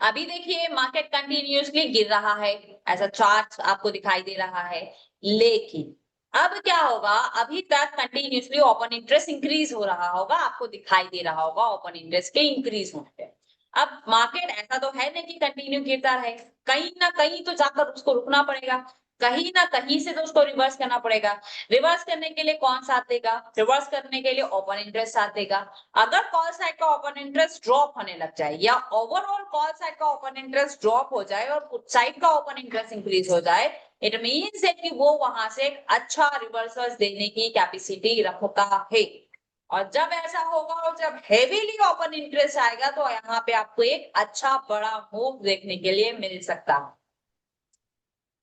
S1: अभी देखिए मार्केट कंटिन्यूअसली गिर रहा है, ऐसा चार्ट आपको दिखाई दे रहा है। लेकिन अब क्या होगा, अभी तक कंटिन्यूअसली ओपन इंटरेस्ट इंक्रीज हो रहा होगा, आपको दिखाई दे रहा होगा ओपन इंटरेस्ट के इंक्रीज होने पे। अब मार्केट ऐसा तो है नहीं कि कंटिन्यू गिरता रहे, कहीं ना कहीं तो जाकर उसको रुकना पड़ेगा, कहीं ना कहीं से तो उसको रिवर्स करना पड़ेगा। रिवर्स करने के लिए कौन साथ देगा? रिवर्स करने के लिए ओपन इंटरेस्ट साथ देगा। अगर कॉल साइड का ओपन इंटरेस्ट ड्रॉप होने लग जाए या ओवरऑल कॉल साइड का ओपन इंटरेस्ट ड्रॉप हो जाए और पुट साइड का ओपन इंटरेस्ट इंक्रीज हो जाए, इट मीन्स कि वो वहां से एक अच्छा रिवर्सल देने की कैपेसिटी रखता है। और जब ऐसा होगा और जब हेवीली ओपन इंटरेस्ट आएगा तो यहाँ पे आपको एक अच्छा बड़ा मूव देखने के लिए मिल सकता है।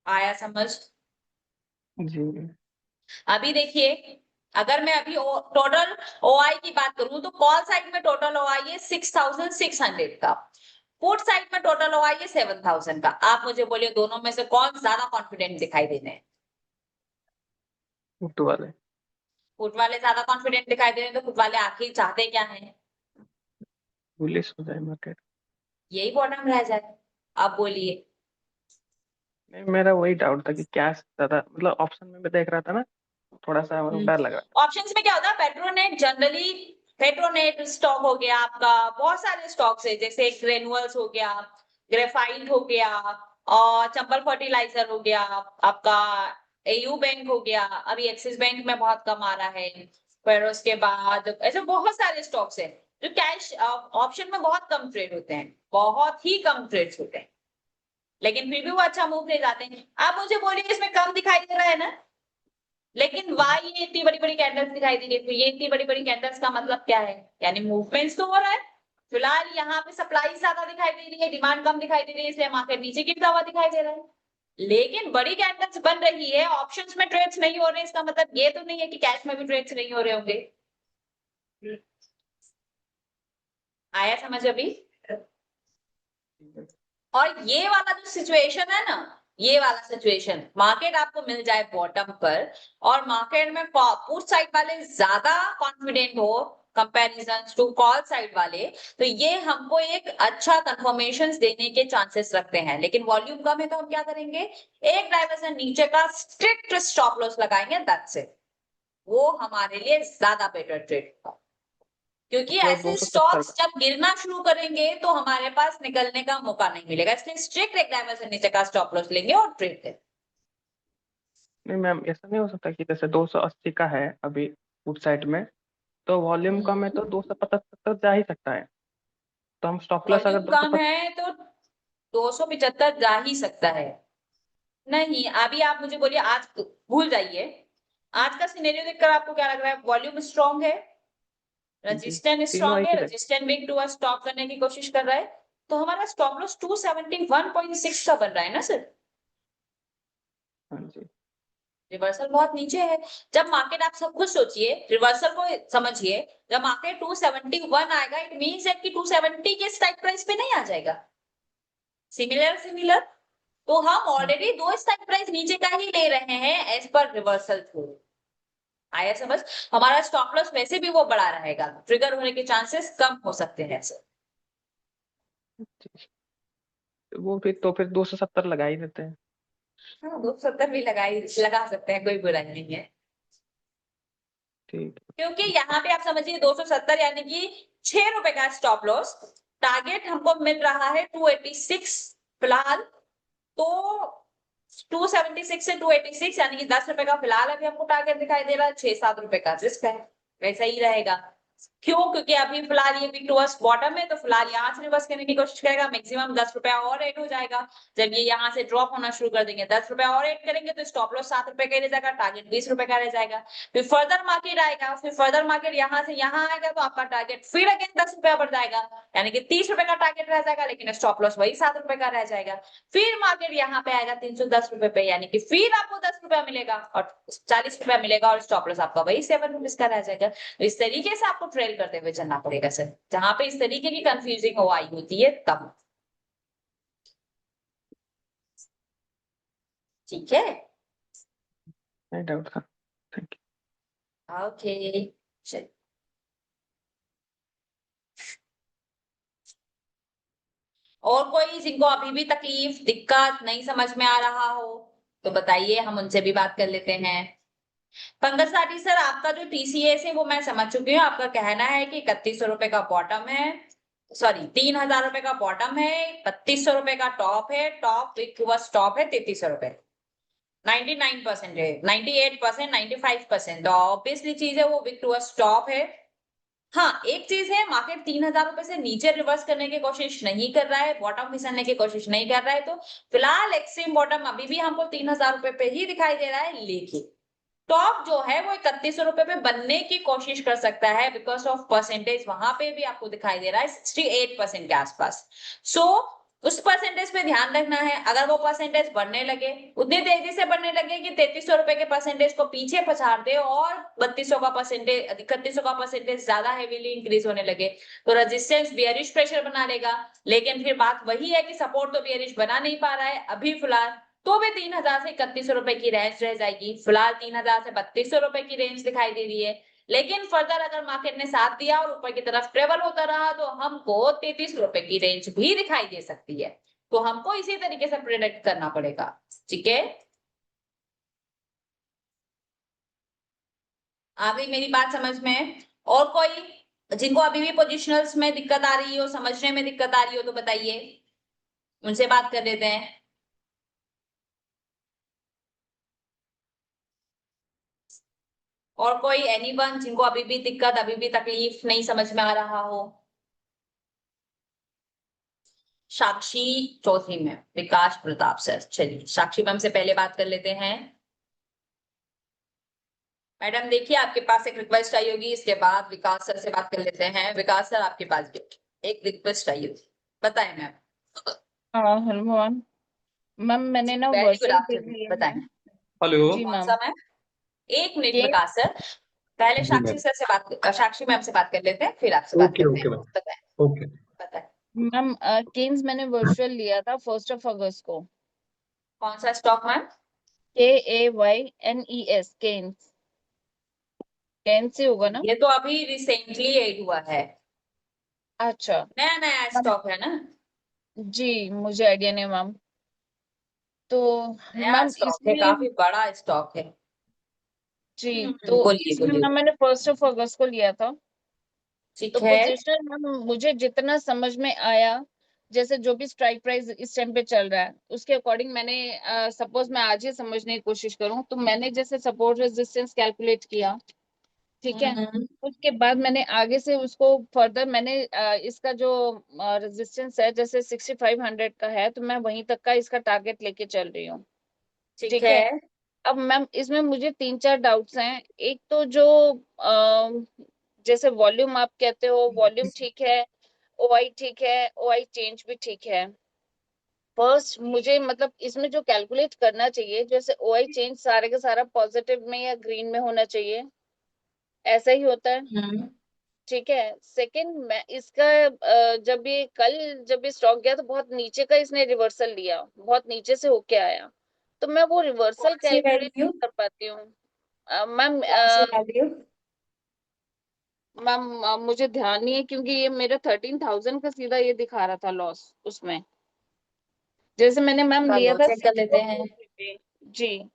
S1: आया समझ?
S5: जी।
S1: अभी देखिए, अगर मैं अभी टोटल ओआई की बात करूं तो कॉल साइड में टोटल ओआई है 6600 का, पुट साइड में टोटल ओआई है 7000 का। आप मुझे बोलिए दोनों में से कौन ज्यादा कॉन्फिडेंट दिखाई देते हैं?
S5: पुट वाले।
S1: पुट वाले ज्यादा कॉन्फिडेंट दिखाई दे रहे हैं, तो पुट वाले आखिर चाहते क्या है?
S5: बुलिश हो जाए मार्केट।
S1: यही बॉटम रह जाए। अब बोलिए।
S5: नहीं, मेरा वही डाउट था कि क्या ज्यादा, मतलब ऑप्शन में मैं देख रहा था ना, थोड़ा सा मतलब डर लग रहा
S1: ऑप्शंस में क्या होता है, पेट्रोनेट जनरली, पेट्रोनेट स्टॉक हो गया आपका, बहुत सारे स्टॉक्स है जैसे ग्रेनुअल्स हो गया, ग्रेफाइट हो गया, और चंबल फर्टिलाइजर हो गया आपका, एयू बैंक हो गया, अभी एक्सिस बैंक में बहुत कम आ रहा है। फिर उसके बाद ऐसे बहुत सारे स्टॉक्स है जो कैश ऑप्शन में बहुत कम ट्रेड होते हैं, बहुत ही कम ट्रेड्स होते हैं, लेकिन फिर भी वो अच्छा मूव दे जाते हैं। आप मुझे बोलिए इसमें कम दिखाई दे रहा है ना, लेकिन वाई ये इतनी बड़ी बड़ी कैंडल्स दिखाई दे रही है, तो ये इतनी बड़ी बड़ी कैंडल्स का मतलब क्या है? यानी मूवमेंट्स तो हो रहा है। फिलहाल यहाँ पे सप्लाई ज्यादा दिखाई दे रही है, डिमांड कम दिखाई दे रही है, इसलिए मार्केट नीचे गिरता हुआ दिखाई दे रहा है। लेकिन बड़ी कैंडल्स बन रही है, ऑप्शंस में ट्रेड्स नहीं हो रहे, इसका मतलब ये तो नहीं है कि कैश में भी ट्रेड्स नहीं हो रहे होंगे। आया समझ अभी? और ये वाला जो सिचुएशन है ना, ये वाला सिचुएशन मार्केट आपको मिल जाए बॉटम पर और मार्केट में पुट साइड वाले ज्यादा कॉन्फिडेंट हो कंपैरिजन टू कॉल साइड वाले, तो ये हमको एक अच्छा कंफर्मेशन देने के चांसेस रखते हैं। लेकिन वॉल्यूम कम है तो हम क्या करेंगे, एक डाइवर्सन नीचे का स्ट्रिक्ट स्टॉप लॉस लगाएंगे, दैट्स इट। वो हमारे लिए ज्यादा बेटर ट्रेड होगा, क्योंकि
S5: था।
S1: ऐसे
S5: 270
S1: स्टॉक्स
S5: का।
S1: जब गिरना शुरू करेंगे तो हमारे पास निकलने का मौका नहीं मिलेगा, इसलिए स्ट्रिक्ट एक डाइवर्सन नीचे का स्टॉप लॉस लेंगे और ट्रेड करेंगे।
S5: नहीं मैम, ऐसा नहीं हो सकता कि जैसे 280 का है अभी पुट साइड में, तो वॉल्यूम कम है तो 275 जा ही सकता है, तो हम स्टॉप लॉस अगर
S1: वॉल्यूम कम
S5: 250।
S1: है तो 275 जा ही सकता है। नहीं, अभी आप मुझे बोलिए, आज भूल जाइए, आज का सिनेरियो देखकर आपको क्या लग रहा है? वॉल्यूम स्ट्रांग है,
S5: जी।
S1: रेजिस्टेंस
S5: तीनों
S1: स्ट्रांग
S5: एक
S1: है,
S5: ही जगह।
S1: रेजिस्टेंस बिग टू स्टॉप करने की कोशिश कर रहा है, तो हमारा स्टॉप लॉस 271.6 का बन रहा है ना सर।
S5: हाँ जी।
S1: रिवर्सल बहुत नीचे है। जब मार्केट, आप सब कुछ सोचिए, रिवर्सल को समझिए, जब मार्केट 271 आएगा, इट मींस है कि 270 के स्ट्राइक प्राइस पे नहीं आ जाएगा। सिमिलर तो हम ऑलरेडी दो स्ट्राइक प्राइस नीचे का ही ले रहे हैं एज पर रिवर्सल थ्योरी। आया समझ? हमारा स्टॉप लॉस वैसे भी वो बड़ा रहेगा, ट्रिगर होने के चांसेस कम हो सकते हैं सर।
S5: वो फिर 270 लगा ही देते हैं।
S1: हाँ, 270 भी लगा सकते हैं, कोई बुराई नहीं है।
S5: ठीक।
S1: क्योंकि यहाँ पे आप समझिए 270 यानी कि 6 रुपए का स्टॉप लॉस, टारगेट हमको मिल रहा है 286 फिलहाल। तो 276 से 286 यानी कि 10 रुपए का फिलहाल अभी हमको टारगेट दिखाई दे रहा है, 6-7 रुपए का रिस्क है, वैसा ही रहेगा। क्यों? क्योंकि अभी फिलहाल ये वीक टुवर्ड्स बॉटम है, तो फिलहाल यहाँ से रिवर्स करने की कोशिश करेगा, मैक्सिमम 10 रुपया और ऐड हो जाएगा। जब ये यहाँ से ड्रॉप होना शुरू कर देंगे, 10 रुपया और ऐड करेंगे, तो स्टॉप लॉस 7 रुपए का रह जाएगा, टारगेट 20 रुपए का रह जाएगा। फिर फर्दर मार्केट आएगा, फिर फर्दर मार्केट यहाँ से यहाँ आएगा, तो आपका टारगेट फिर अगेन 10 रुपया बढ़ जाएगा, यानी कि 30 रुपए का टारगेट रह जाएगा, लेकिन स्टॉप लॉस वही 7 रुपए का रह जाएगा। फिर मार्केट यहाँ पे आएगा 310 रुपए पे, यानी कि फिर आपको 10 रुपया मिलेगा और 40 रुपया मिलेगा, और स्टॉप लॉस आपका वही 7 रुपीज का रह जाएगा। तो इस तरीके से आपको ट्रेल करते हुए चलना पड़ेगा सर, जहां पे इस तरीके की कंफ्यूजिंग हो आई होती है तब। ठीक है,
S5: नहीं डाउट था। Thank you.
S1: ओके चलिए। और कोई जिनको अभी भी तकलीफ, दिक्कत नहीं समझ में आ रहा हो तो बताइए, हम उनसे भी बात कर लेते हैं। पंकज साठी सर, आपका जो टीसीएस है वो मैं समझ चुकी हूँ। आपका कहना है कि 3100 रुपए का बॉटम है, सॉरी 3000 रुपए का बॉटम है, 3200 रुपए का टॉप है, टॉप विथ स्टॉप है 3300 रुपए। 99% है, 98%, 95%, तो ऑब्वियसली चीज है वो विक टू स्टॉप है। हाँ, एक चीज है, मार्केट 3000 रुपए से नीचे रिवर्स करने की कोशिश नहीं कर रहा है, बॉटम फिसलने की कोशिश नहीं कर रहा है, तो फिलहाल एक्सट्रीम बॉटम अभी भी हमको 3000 रुपए पे ही दिखाई दे रहा है, लेकिन टॉप जो है वो 3100 रुपए पे बनने की कोशिश कर सकता है, बिकॉज ऑफ परसेंटेज वहां पे भी आपको दिखाई दे रहा है 68% के आसपास। सो उस परसेंटेज पे ध्यान रखना है। अगर वो परसेंटेज बढ़ने लगे, उतनी तेजी से बढ़ने लगे कि 3300 रुपए के परसेंटेज को पीछे पछाड़ दे, और 3200 का परसेंटेज, 3100 का परसेंटेज ज्यादा हेवीली इंक्रीज होने लगे, तो रेजिस्टेंस बियरिश प्रेशर बना लेगा। लेकिन फिर बात वही है कि सपोर्ट तो बियरिश बना नहीं पा रहा है अभी फिलहाल, तो भी 3000 से 3100 रुपए की रेंज रह जाएगी। फिलहाल 3000 से 3200 रुपए की रेंज दिखाई दे रही है, लेकिन फर्दर अगर मार्केट ने साथ दिया और ऊपर की तरफ ट्रेवल होता रहा, तो हमको 33 रुपए की रेंज भी दिखाई दे सकती है। तो हमको इसी तरीके से प्रेडिक्ट करना पड़ेगा। ठीक है, आ गई मेरी बात समझ में? और कोई जिनको अभी भी पोजिशनल्स में दिक्कत आ रही हो, समझने में दिक्कत आ रही हो, तो बताइए, उनसे बात कर लेते हैं। और कोई एनीवन जिनको अभी भी दिक्कत, अभी भी तकलीफ नहीं समझ में आ रहा हो? साक्षी चौधरी मैम, विकास प्रताप सर, चलिए साक्षी मैम से पहले बात कर लेते हैं। मैडम देखिए, आपके पास एक रिक्वेस्ट आई होगी, इसके बाद विकास सर से बात कर लेते हैं। विकास सर, आपके पास भी एक रिक्वेस्ट आई होगी, बताएं मैम।
S6: हाँ हेलो मैम। मैम मैंने ना
S1: वेरी गुड
S6: वर्चुअल देख
S1: आफ्टरनून,
S6: लिया
S1: बताएं।
S6: है।
S7: हेलो।
S6: जी
S1: कौन
S6: मैम।
S1: सा मैम? एक मिनट
S6: गेम।
S1: विकास सर, पहले
S7: जी
S1: साक्षी
S7: मैम।
S1: सर से बात, साक्षी मैम से बात कर लेते हैं, फिर आपसे बात
S7: ओके
S1: करते
S7: ओके
S1: हैं।
S7: मैम।
S1: बताएं
S7: ओके।
S1: बताएं।
S6: मैम गेम्स मैंने वर्चुअल लिया था 1 अगस्त को।
S1: कौन सा stock ma'am?
S6: KAYNES games. Games ही होगा ना?
S1: ये तो अभी रिसेंटली एड हुआ है,
S6: अच्छा।
S1: नया नया
S6: मैम
S1: स्टॉक है ना?
S6: जी मुझे आइडिया नहीं मैम। तो
S1: नया
S6: मैम
S1: स्टॉक है,
S6: इसमें
S1: काफी बड़ा स्टॉक है।
S6: जी तो
S1: बोलिए
S6: इसमें
S1: बोलिए।
S6: मैम मैंने 1 अगस्त को लिया था।
S1: ठीक
S6: तो
S1: है।
S6: पोजीशन मैम मुझे जितना समझ में आया, जैसे जो भी स्ट्राइक प्राइस इस टाइम पे चल रहा है उसके अकॉर्डिंग मैंने सपोज मैं आज ही समझने की कोशिश करूं तो मैंने जैसे सपोर्ट रेजिस्टेंस कैलकुलेट किया, ठीक है। उसके बाद मैंने आगे से उसको फर्दर मैंने इसका जो रेजिस्टेंस है जैसे 6500 का है, तो मैं वहीं तक का इसका टारगेट लेके चल रही हूँ,
S1: ठीक
S6: ठीक है।
S1: है।
S6: अब मैम इसमें मुझे 3-4 डाउट्स हैं। एक तो जो जैसे वॉल्यूम आप कहते हो, वॉल्यूम ठीक है, ओआई ठीक है, ओआई चेंज भी ठीक है। फर्स्ट मुझे मतलब इसमें जो कैलकुलेट करना चाहिए, जैसे ओआई चेंज सारे का सारा पॉजिटिव में या ग्रीन में होना चाहिए, ऐसा ही होता है, ठीक है। सेकंड मैं इसका जब ये कल जब ये स्टॉक गया तो बहुत नीचे का इसने रिवर्सल लिया, बहुत नीचे से होके आया, तो मैं वो रिवर्सल
S1: कौन सी
S6: कैलकुलेट
S1: वैल्यू?
S6: नहीं कर पाती हूँ। मैम
S1: कौन सी वैल्यू?
S6: मैम मुझे ध्यान नहीं है क्योंकि ये मेरा 13,000 का सीधा ये दिखा रहा था लॉस उसमें, जैसे मैंने मैम लिया
S1: चलो
S6: था
S1: चेक कर लेते हैं।
S6: 6 जी।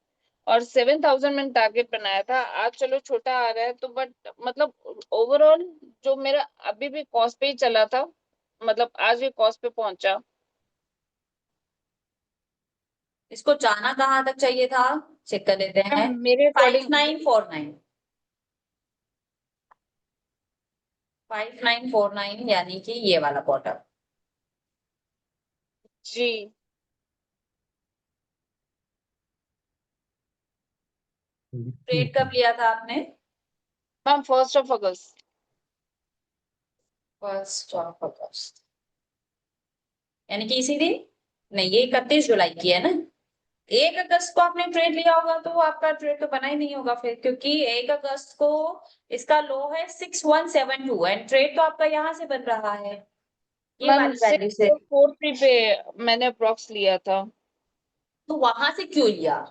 S6: और 7,000 मैंने टारगेट बनाया था। आज चलो छोटा आ रहा है तो बट मतलब ओवरऑल जो मेरा अभी भी कॉस्ट पे ही चला था, मतलब आज भी कॉस्ट पे पहुंचा।
S1: इसको जाना कहाँ तक चाहिए था, चेक कर लेते हैं।
S6: मैम मेरे अकॉर्डिंग
S1: 5949। 5949 यानी कि ये वाला बॉटम।
S6: जी
S1: ट्रेड कब लिया था आपने?
S6: मैम 1 अगस्त।
S1: 1 अगस्त, यानी कि इसी दिन? नहीं, ये 31 जुलाई की है ना। 1 अगस्त को आपने ट्रेड लिया होगा तो आपका ट्रेड तो बना ही नहीं होगा फिर, क्योंकि 1 अगस्त को इसका लो है 6172 एंड ट्रेड तो आपका यहाँ से बन रहा है ये
S6: मैम
S1: वाली वैल्यू से।
S6: 6443 पे मैंने अप्रॉक्स लिया था।
S1: तो वहां से क्यों लिया?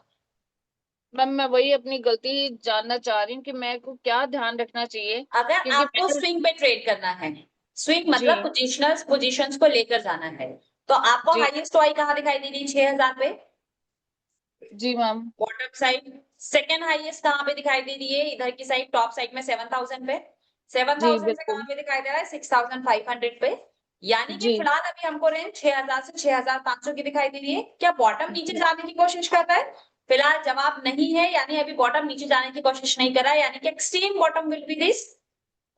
S6: मैम मैं वही अपनी गलती जानना चाह रही हूँ कि मेरे को क्या ध्यान रखना चाहिए,
S1: अगर
S6: क्योंकि
S1: आपको
S6: मैंने
S1: स्विंग पे ट्रेड करना है, स्विंग
S6: जी
S1: मतलब पोजिशनल पोजीशंस को लेकर जाना है, तो आपको
S6: जी
S1: हाईएस्ट वाई कहाँ दिखाई दे रही है? 6000 पे
S6: जी ma'am
S1: bottom side. Second highest कहाँ पे दिखाई दे रही है? इधर की साइड टॉप साइड में 7000 पे।
S6: जी
S1: 7000 से कहाँ
S6: बिल्कुल
S1: पे दिखाई दे रहा है? 6500 पे। यानी कि
S6: जी
S1: फिलहाल अभी हमको रेंज 6000 से 6500 की दिखाई दे रही है। क्या बॉटम नीचे जाने की कोशिश कर रहा है? फिलहाल जवाब नहीं है, यानी अभी बॉटम नीचे जाने की कोशिश नहीं कर रहा है, यानी कि extreme bottom will be this.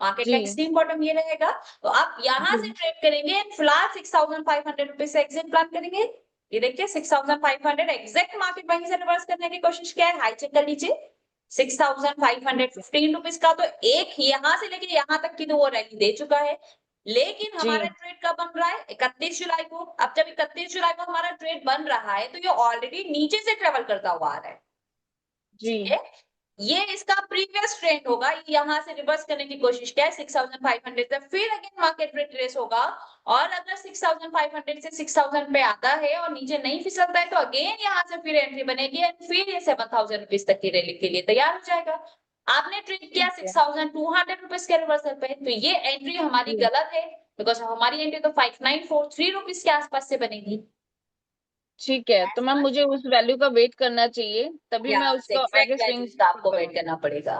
S1: Market का
S6: जी
S1: एक्सट्रीम बॉटम ये रहेगा। तो आप यहां से
S6: जी
S1: ट्रेड करेंगे, फिलहाल 6500 रुपीज से एग्जिट प्लान करेंगे। ये देखिए 6500 एग्जैक्ट मार्केट वहीं से रिवर्स करने की कोशिश किया है। हाई चेक कर लीजिए 6515 रुपीज का, तो एक यहां से लेके यहां तक की तो वो रैली दे चुका है। लेकिन
S6: जी
S1: हमारा ट्रेड कब बन रहा है? 31 जुलाई को। अब जब 31 जुलाई को हमारा ट्रेड बन रहा है तो ये ऑलरेडी नीचे से ट्रेवल करता हुआ आ रहा है।
S6: जी
S1: ठीक है, ये इसका प्रीवियस ट्रेंड होगा, यहाँ से रिवर्स करने की कोशिश किया है 6500 से, फिर अगेन मार्केट रिट्रेस होगा। और अगर 6500 से 6000 पे आता है और नीचे नहीं फिसलता है तो अगेन यहाँ से फिर एंट्री बनेगी एंड फिर ये 7000 रुपीज तक की रैली के लिए तैयार हो जाएगा। आपने ट्रेड किया
S6: ठीक है
S1: 6200 रुपीज के रिवर्सल पे, तो ये एंट्री हमारी
S6: जी
S1: गलत है, बिकॉज हमारी एंट्री तो 5943 रुपीज के आसपास से बनेगी।
S6: ठीक है, तो मैम मुझे उस वैल्यू का वेट करना चाहिए, तभी मैं
S1: यस,
S6: उसको आगे
S1: एग्जैक्ट
S6: स्विंग
S1: वैल्यूज का आपको वेट
S6: करूंगी।
S1: करना पड़ेगा।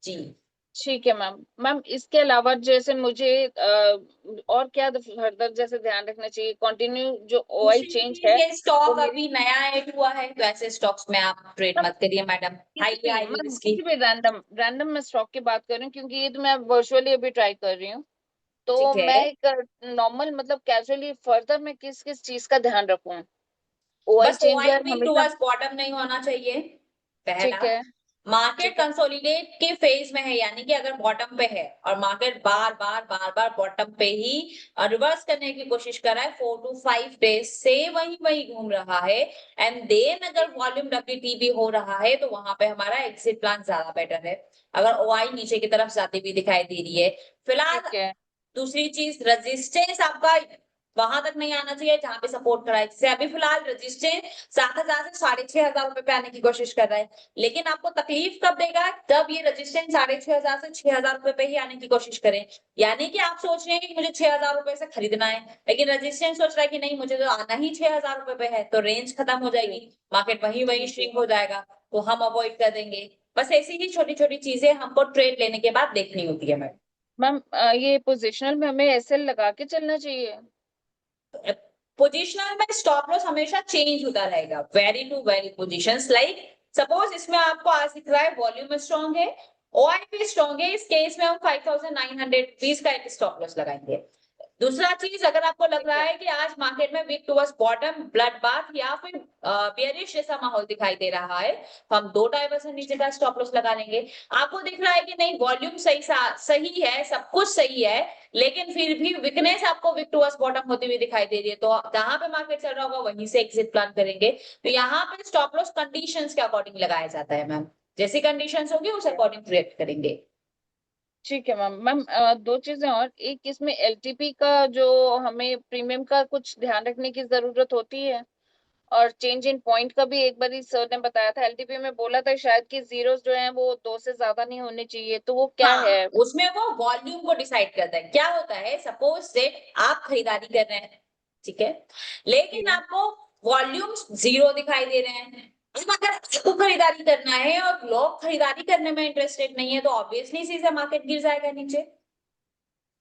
S1: जी।
S6: ठीक है मैम। मैम इसके अलावा जैसे मुझे और क्या फर्दर जैसे ध्यान रखना चाहिए, कंटिन्यू जो ओआई
S1: दूसरी
S6: चेंज
S1: चीज,
S6: है
S1: ये
S6: वो
S1: स्टॉक
S6: मेरी
S1: अभी नया ऐड हुआ है, तो ऐसे स्टॉक्स में आप ट्रेड
S6: मैम
S1: मत करिए मैडम,
S6: किसी
S1: हाईली
S6: भी
S1: हाईली
S6: मैम
S1: रिस्की।
S6: किसी भी रैंडम रैंडम मैं स्टॉक की बात कर रही हूँ, क्योंकि ये तो मैं वर्चुअली अभी ट्राई कर रही हूँ। तो
S1: ठीक
S6: मैं
S1: है,
S6: एक नॉर्मल मतलब कैजुअली फर्दर मैं किस किस चीज का ध्यान रखूं? ओआई
S1: बस ओआई
S6: चेंजर
S1: वीक
S6: हमेशा
S1: टुवर्ड्स बॉटम नहीं होना चाहिए, पहला।
S6: ठीक है
S1: मार्केट
S6: ठीक है
S1: कंसोलिडेट के फेज में है, यानी कि अगर बॉटम पे है और मार्केट बार बार बॉटम पे ही रिवर्स करने की कोशिश कर रहा है 4 to 5 डेज से वही वही घूम रहा है, एंड देन अगर वॉल्यूम डब्ल्यूटीबी हो रहा है तो वहां पे हमारा एग्जिट प्लान ज्यादा बेटर है, अगर ओआई नीचे की तरफ जाती हुई दिखाई दे रही है फिलहाल।
S6: ठीक है
S1: दूसरी चीज, रेजिस्टेंस आपका वहां तक नहीं आना चाहिए जहां पे सपोर्ट करा है, जैसे अभी फिलहाल रेजिस्टेंस 7000 से 6500 रुपए पे आने की कोशिश कर रहा है, लेकिन आपको तकलीफ कब देगा? जब ये रेजिस्टेंस 6500 से 6000 रुपए पे ही आने की कोशिश करें। यानी कि आप सोच रहे हैं कि मुझे 6000 रुपए से खरीदना है, लेकिन रेजिस्टेंस सोच रहा है कि नहीं, मुझे तो आना ही 6000 रुपए पे है, तो रेंज खत्म हो जाएगी, मार्केट वही वही
S6: ठीक है
S1: श्रिंक हो जाएगा, तो हम अवॉइड कर देंगे। बस ऐसी ही छोटी छोटी चीजें हमको ट्रेड लेने के बाद देखनी होती है मैम।
S6: मैम ये पोजिशनल में हमें एसएल लगा के चलना चाहिए?
S1: पोजिशनल में स्टॉप लॉस हमेशा चेंज होता रहेगा, vary to vary positions, like suppose इसमें आपको आज दिख रहा है वॉल्यूम स्ट्रॉन्ग है, ओआई भी स्ट्रॉन्ग है, इस केस में हम 5900 रुपीज का एक स्टॉप लॉस लगाएंगे। दूसरा चीज, अगर आपको लग
S6: ठीक
S1: रहा
S6: है
S1: है कि आज मार्केट में weak towards bottom blood bath या फिर बेयरिश जैसा माहौल दिखाई दे रहा है, तो हम 2-2.5% नीचे का स्टॉप लॉस लगा लेंगे। आपको दिख रहा है कि नहीं, वॉल्यूम सही है, सब कुछ सही है, लेकिन फिर भी वीकनेस आपको वीक टुवर्ड्स बॉटम होती हुई दिखाई दे रही है, तो जहां पे मार्केट चल रहा होगा वहीं से एग्जिट प्लान करेंगे। तो यहाँ पे स्टॉप लॉस कंडीशंस के अकॉर्डिंग लगाया जाता है मैम, जैसी कंडीशंस होगी उस अकॉर्डिंग ट्रेड करेंगे।
S6: ठीक है मैम। मैम दो चीजें और, एक इसमें एलटीपी का जो हमें प्रीमियम का कुछ ध्यान रखने की जरूरत होती है, और चेंज इन पॉइंट का भी एक बार सर ने बताया था, एलटीपी में बोला था शायद कि जीरोस जो हैं वो 2 से ज्यादा नहीं होने चाहिए, तो वो क्या
S1: हाँ,
S6: है?
S1: उसमें वो वॉल्यूम को डिसाइड करता है। क्या होता है, सपोज से आप खरीदारी कर रहे हैं, ठीक है, लेकिन
S6: जी
S1: आपको वॉल्यूम जीरो दिखाई दे रहे हैं। अब अगर आपको खरीदारी करना है और लोग खरीदारी करने में इंटरेस्टेड नहीं है, तो ऑब्वियसली सीधे मार्केट गिर जाएगा नीचे,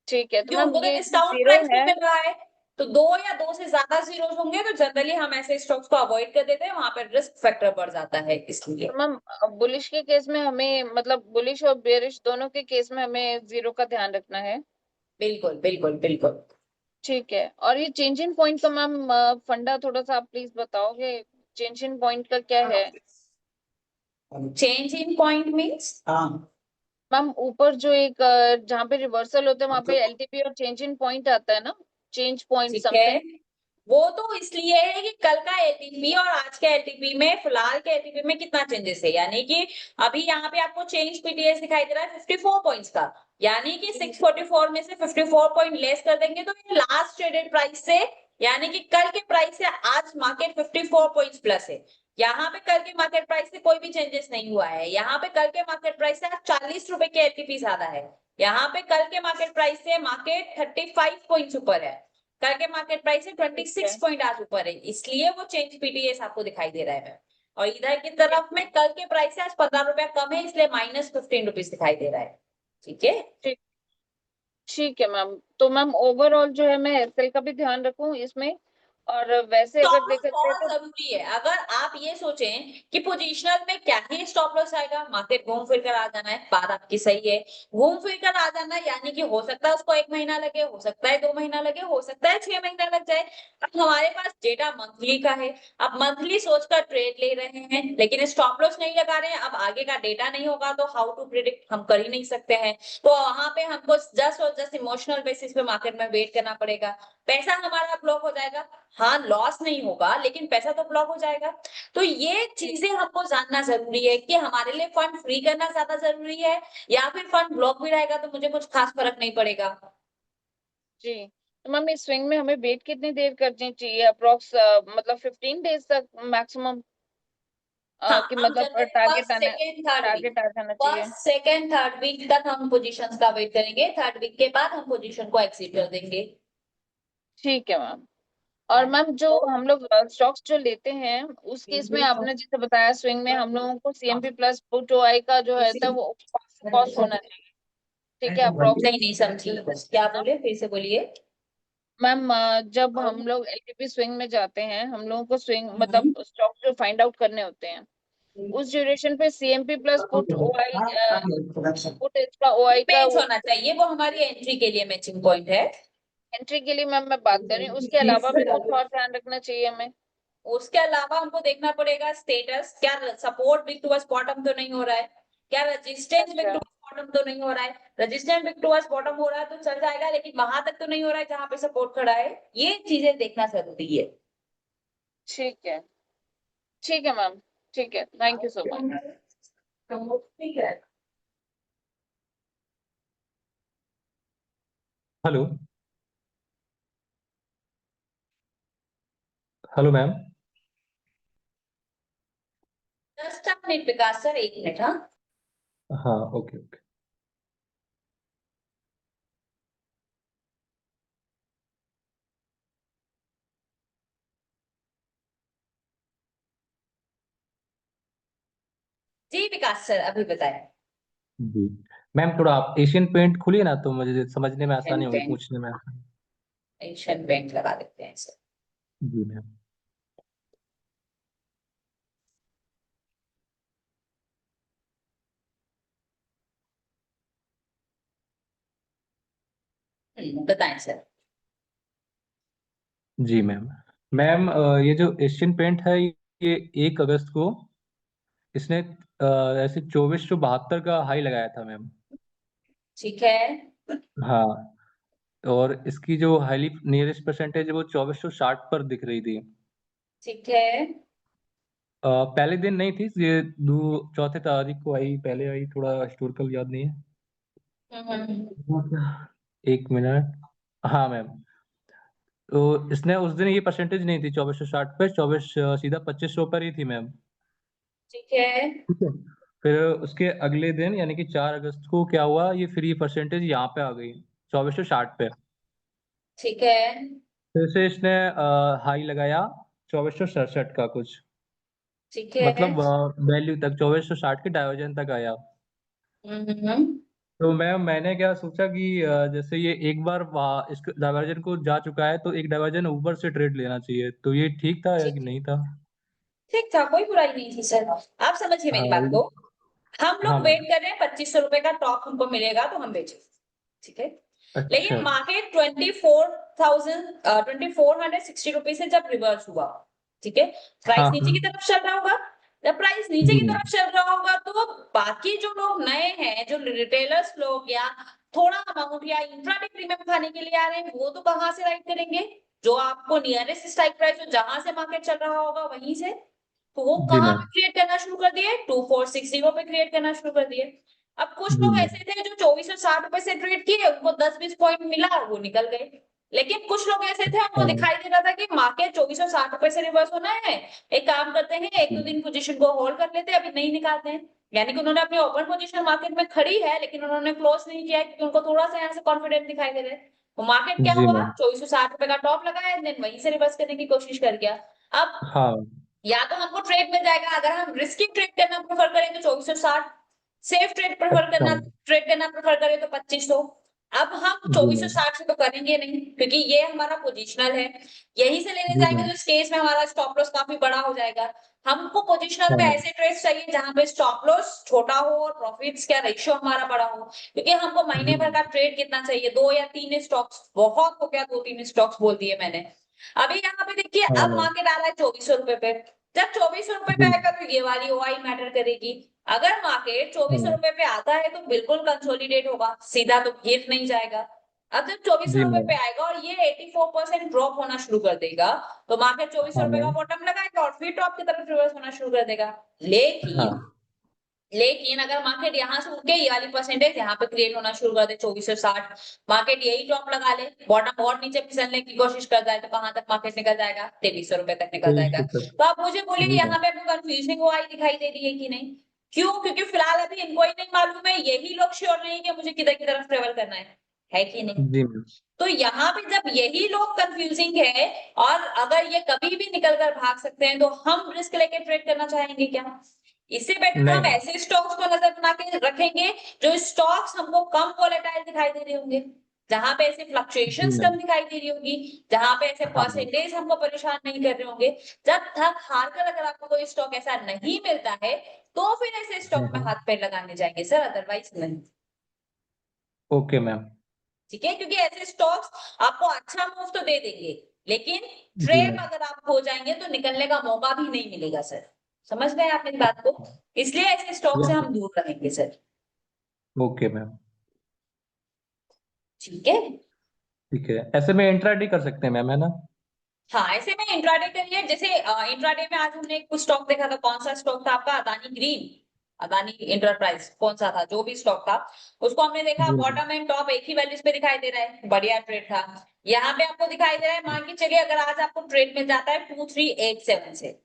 S6: ठीक है, तो
S1: क्योंकि
S6: मैम
S1: उनको तो
S6: ये जो
S1: डिस्काउंट
S6: जीरो
S1: प्राइस पे
S6: है
S1: मिल रहा है। तो 2 या 2 से ज्यादा जीरोस होंगे तो जनरली हम ऐसे स्टॉक्स को अवॉइड कर देते हैं, वहां पर रिस्क फैक्टर बढ़ जाता है
S6: तो
S1: इसलिए।
S6: मैम बुलिश के केस में हमें मतलब बुलिश और बेरिश दोनों के केस में हमें जीरो का ध्यान रखना है?
S1: बिल्कुल बिल्कुल बिल्कुल।
S6: ठीक है। और ये चेंज इन पॉइंट का मैम फंडा थोड़ा सा आप प्लीज बताओगे, चेंज इन पॉइंट का क्या है?
S1: Change in point means
S6: ma'am ऊपर जो एक जहाँ पे रिवर्सल होता है वहाँ पे एलटीपी और चेंज इन पॉइंट आता है ना, चेंज पॉइंट
S1: ठीक है,
S6: समथिंग।
S1: वो तो इसलिए है कि कल का एटीपी और आज के एटीपी में, फिलहाल के एटीपी में कितना चेंजेस है, यानी कि अभी यहाँ पे आपको चेंज पीटीएस दिखाई दे रहा है 54 पॉइंट्स का, यानी कि 644 में से 54 पॉइंट लेस कर देंगे तो ये लास्ट ट्रेडेड प्राइस से, यानी कि कल के प्राइस से आज मार्केट 54 पॉइंट्स प्लस है। यहाँ पे कल के मार्केट प्राइस से कोई भी चेंजेस नहीं हुआ है, यहाँ पे कल के मार्केट प्राइस से आज 40 रुपए के एटीपी ज्यादा है, यहाँ पे कल के मार्केट प्राइस से मार्केट 35 पॉइंट्स ऊपर है, कल के मार्केट प्राइस से 26 पॉइंट आज ऊपर है, इसलिए वो चेंज पीटीएस आपको दिखाई दे रहा है। और इधर की तरफ में कल के प्राइस से आज 15 रुपया कम है, इसलिए -15 रुपीज दिखाई दे रहा है। ठीक है,
S6: ठीक है मैम। तो मैम ओवरऑल जो है मैं एसएल का भी ध्यान रखूं इसमें, और वैसे अगर
S1: स्टॉप लॉस
S6: देखा जाए
S1: बहुत
S6: तो
S1: जरूरी है। अगर आप ये सोचें कि पोजीशनल में क्या ही स्टॉप लॉस आएगा, मार्केट घूम फिर कर आ जाना है, बात आपकी सही है, घूम फिर कर आ जाना, यानी कि हो सकता है उसको 1 महीना लगे, हो सकता है 2 महीना लगे, हो सकता है 6 महीना लग जाए। अब हमारे पास डेटा मंथली का है, अब मंथली सोचकर ट्रेड ले रहे हैं, लेकिन स्टॉप लॉस नहीं लगा रहे हैं। अब आगे का डेटा नहीं होगा तो हाउ टू प्रिडिक्ट हम कर ही नहीं सकते हैं, तो वहां पे हमको जस्ट और जस्ट इमोशनल बेसिस पे मार्केट में वेट करना पड़ेगा। पैसा हमारा ब्लॉक हो जाएगा, हाँ लॉस नहीं होगा लेकिन पैसा तो ब्लॉक हो जाएगा। तो ये चीजें हमको जानना जरूरी है कि हमारे लिए फंड फ्री करना ज्यादा जरूरी है या फिर फंड ब्लॉक भी रहेगा तो मुझे कुछ खास फर्क नहीं पड़ेगा।
S6: जी। तो मैम इस स्विंग में हमें वेट कितनी देर करनी चाहिए, अप्रोक्स मतलब 15 डेज तक मैक्सिमम,
S1: हाँ,
S6: कि
S1: हम
S6: मतलब
S1: जनरली
S6: टारगेट
S1: फर्स्ट
S6: आना,
S1: सेकेंड थर्ड वीक,
S6: टारगेट आ जाना चाहिए?
S1: फर्स्ट सेकेंड थर्ड वीक तक हम पोजीशंस का वेट करेंगे, थर्ड वीक के बाद हम पोजीशन को एक्सिट कर देंगे।
S6: ठीक है मैम। और मैम जो
S1: तो
S6: हम लोग स्टॉक्स जो लेते हैं उस केस में आपने जैसे बताया स्विंग में हम लोगों को सीएमपी प्लस पुट ओआई का जो है था वो कॉस्ट होना चाहिए, ठीक है अप्रोक्स।
S1: नहीं नहीं समझी, क्या बोले, फिर से बोलिए।
S6: मैम जब हम लोग एलटीपी स्विंग में जाते हैं हम लोगों को स्विंग मतलब स्टॉक जो फाइंड आउट करने होते हैं उस ड्यूरेशन पे CMP plus put OI, put इसका ओआई का
S1: मैच
S6: वो
S1: होना चाहिए, वो हमारी एंट्री के लिए मैचिंग पॉइंट है।
S6: एंट्री के लिए मैम मैं बात कर रही हूँ, उसके अलावा भी कुछ और ध्यान रखना चाहिए हमें?
S1: उसके अलावा हमको देखना पड़ेगा स्टेटस, क्या सपोर्ट बिग टूवर्ड्स बॉटम तो नहीं हो रहा है, क्या रेजिस्टेंस बिग
S6: अच्छा
S1: टूवर्ड्स बॉटम तो नहीं हो रहा है। रेजिस्टेंस बिग टूवर्ड्स बॉटम हो रहा है तो चल जाएगा, लेकिन वहां तक तो नहीं हो रहा है जहां पे सपोर्ट खड़ा है, ये चीजें देखना जरूरी है।
S6: ठीक है, ठीक है मैम, ठीक है, थैंक यू सो मच।
S1: तो ठीक है।
S7: Hello. Hello ma'am.
S1: Just a minute Vikas sir, 1 minute. हाँ,
S7: हाँ, ओके ओके।
S1: जी विकास सर अभी बताएं।
S7: जी मैम, थोड़ा आप एशियन पेंट खोलिए ना तो मुझे समझने में आसानी होगी,
S1: पेंट,
S7: पूछने में आसानी।
S1: एशियन पेंट लगा देते हैं सर।
S7: जी मैम।
S1: बताएं सर।
S7: जी मैम। मैम ये जो एशियन पेंट है ये 1 अगस्त को इसने ऐसे 2472 का हाई लगाया था मैम।
S1: ठीक है,
S7: हाँ, और इसकी जो हाईली नियरेस्ट परसेंटेज है वो 2460 पर दिख रही थी।
S1: ठीक है।
S7: पहले दिन नहीं थी ये, चौथे तारीख को आई, पहले आई, थोड़ा हिस्टोरिकल याद नहीं है। 1 मिनट। हाँ मैम। तो इसने उस दिन ये परसेंटेज नहीं थी 2460 पे, 24 सीधा 2500 पर ही थी मैम।
S1: ठीक है।
S7: ठीक है। फिर उसके अगले दिन यानी कि 4 अगस्त को क्या हुआ, ये फ्री परसेंटेज यहाँ पे आ गई 2460 पे।
S1: ठीक है।
S7: फिर से इसने हाई लगाया 2467 का कुछ,
S1: ठीक है।
S7: मतलब वैल्यू तक 2460 के डायवर्जन तक आया।
S1: हम्म।
S7: तो मैंने क्या सोचा कि जैसे ये एक बार वहाँ इस डायवर्जन को जा चुका है तो एक डायवर्जन ऊपर से ट्रेड लेना चाहिए, तो ये ठीक था या कि
S1: ठीक,
S7: नहीं था?
S1: ठीक था, कोई बुराई नहीं थी सर। आप समझिए मेरी बात
S7: हाँ।
S1: को, हम
S7: हाँ
S1: लोग वेट
S7: मैम।
S1: कर रहे हैं 2500 रुपए का टॉप हमको मिलेगा तो हम बेचेंगे। ठीक है, लेकिन
S7: अच्छा
S1: मार्केट 2460 रुपीज से जब रिवर्स हुआ, ठीक है, प्राइस
S7: हाँ
S1: नीचे की तरफ चल रहा होगा। जब प्राइस नीचे
S7: जी
S1: की
S7: मैम
S1: तरफ चल रहा होगा तो बाकी जो लोग नए हैं, जो रिटेलर्स लोग या थोड़ा अमाउंट या इंट्राडे प्रीमियम खाने के लिए आ रहे हैं, वो तो कहाँ से राइट करेंगे? जो आपको नियरेस्ट स्ट्राइक प्राइस हो, जहां से मार्केट चल रहा होगा वहीं से। तो वो
S7: जी
S1: कहाँ पे
S7: मैम
S1: क्रिएट करना शुरू कर दिए? 2460 पे क्रिएट करना शुरू कर दिए। अब कुछ
S7: जी
S1: लोग
S7: मैम
S1: ऐसे थे जो 2460 से ट्रेड किए, उनको 20-20 पॉइंट मिला, वो निकल गए। लेकिन कुछ लोग ऐसे थे, उनको
S7: हाँ
S1: दिखाई दे रहा था कि मार्केट 2460 से रिवर्स होना है, एक काम करते हैं, एक दो दिन पोजीशन को होल्ड कर लेते हैं, अभी नहीं निकालते हैं। यानी कि उन्होंने अपनी ओपन पोजीशन मार्केट में खड़ी है, लेकिन उन्होंने क्लोज नहीं किया है, क्योंकि उनको थोड़ा सा यहाँ से कॉन्फिडेंट दिखाई दे रहा है। तो मार्केट क्या
S7: जी
S1: हुआ?
S7: मैम
S1: 2460 का टॉप लगाया, देन वहीं से रिवर्स करने की कोशिश कर गया। अब
S7: हाँ
S1: या तो हमको ट्रेड मिल जाएगा, अगर हम रिस्की ट्रेड करना प्रेफर करें तो 2460, सेफ ट्रेड प्रेफर
S7: अच्छा
S1: करना, ट्रेड करना प्रेफर करें तो 2500। अब हम
S7: जी मैम
S1: 2460 से तो करेंगे नहीं, क्योंकि ये हमारा पोजिशनल है, यहीं से लेने
S7: जी
S1: जाएंगे
S7: मैम
S1: तो इस केस में हमारा स्टॉप लॉस काफी बड़ा हो जाएगा। हमको पोजिशनल में
S7: हाँ
S1: ऐसे ट्रेड्स चाहिए जहां पे स्टॉप लॉस छोटा हो और प्रॉफिट्स का रेशियो हमारा बड़ा हो, क्योंकि हमको
S7: जी
S1: महीने भर
S7: मैम
S1: का ट्रेड कितना चाहिए? 2 या 3 स्टॉक्स बहुत हो गया, 2-3 स्टॉक्स बोल दिए मैंने। अभी यहाँ पे देखिए,
S7: हाँ
S1: अब
S7: मैम
S1: मार्केट आ रहा है 2400 रुपए पे। जब 2400 रुपए पे
S7: जी
S1: आएगा तो ये वाली ओआई मैटर करेगी। अगर मार्केट 2400
S7: हाँ
S1: रुपए पे आता है तो बिल्कुल कंसोलिडेट होगा, सीधा तो गिर नहीं जाएगा। अब जब 2400
S7: जी
S1: रुपए
S7: मैम
S1: पे आएगा और ये 84% ड्रॉप होना शुरू कर देगा, तो मार्केट 2400
S7: हाँ
S1: रुपए का
S7: मैम
S1: बॉटम लगाएगा और फिर टॉप की तरफ रिवर्स होना शुरू कर देगा।
S7: हाँ
S1: लेकिन लेकिन अगर मार्केट यहाँ से उठ के ये वाली परसेंटेज यहाँ पे क्रिएट होना शुरू कर दे 2460, मार्केट यही टॉप लगा ले, बॉटम और नीचे फिसलने की कोशिश कर जाए, तो कहां तक मार्केट निकल जाएगा? 2300 रुपए तक निकल जाएगा।
S7: 2300 तक
S1: तो आप मुझे बोलिए,
S7: जी मैम
S1: यहाँ पे आपको कंफ्यूजिंग हुआ दिखाई दे रही है कि नहीं? क्यों? क्योंकि फिलहाल अभी इनको ही नहीं मालूम है, यही लोग श्योर नहीं कि मुझे किधर की तरफ ट्रेवल करना है कि नहीं?
S7: जी मैम
S1: तो यहाँ पे जब यही लोग कंफ्यूजिंग है, और अगर ये कभी भी निकल कर भाग सकते हैं, तो हम रिस्क लेके ट्रेड करना चाहेंगे क्या? इससे बेटर
S7: नहीं
S1: हम
S7: मैम
S1: ऐसे स्टॉक्स को नजर बना के रखेंगे जो स्टॉक्स हमको कम वोलेटाइल दिखाई दे रहे होंगे, जहां पे ऐसे
S7: जी
S1: फ्लक्चुएशंस
S7: मैम
S1: कम दिखाई दे रही होगी, जहां पे ऐसे
S7: हाँ मैम
S1: परसेंटेज हमको परेशान नहीं कर रहे होंगे। जब थक हार कर अगर आपको कोई स्टॉक ऐसा नहीं मिलता है, तो फिर ऐसे स्टॉक में हाथ पैर लगाने जाएंगे सर, अदरवाइज नहीं।
S7: ओके मैम
S1: ठीक है, क्योंकि ऐसे स्टॉक्स आपको अच्छा मूव तो दे देंगे, लेकिन
S7: जी
S1: ट्रैप
S7: मैम
S1: अगर आप हो जाएंगे तो निकलने का मौका भी नहीं मिलेगा सर। समझ गए आप मेरी बात को? इसलिए ऐसे स्टॉक से
S7: यस
S1: हम दूर रहेंगे सर।
S7: ओके मैम
S1: ठीक है।
S7: ठीक है ऐसे में इंट्राडे कर सकते हैं मैम है ना
S1: हाँ, ऐसे में इंट्राडे करिए। जैसे इंट्राडे में आज हमने कुछ स्टॉक देखा था, कौन सा स्टॉक था आपका? अदानी ग्रीन, अदानी इंटरप्राइज, कौन सा था? जो भी स्टॉक था, उसको हमने देखा
S7: जी मैम
S1: बॉटम एंड टॉप एक ही वैल्यूज पे दिखाई दे रहा है, बढ़िया ट्रेड था। यहाँ पे आपको दिखाई दे रहा है, मान के चलिए अगर आज आपको ट्रेड मिल जाता है 2387 से,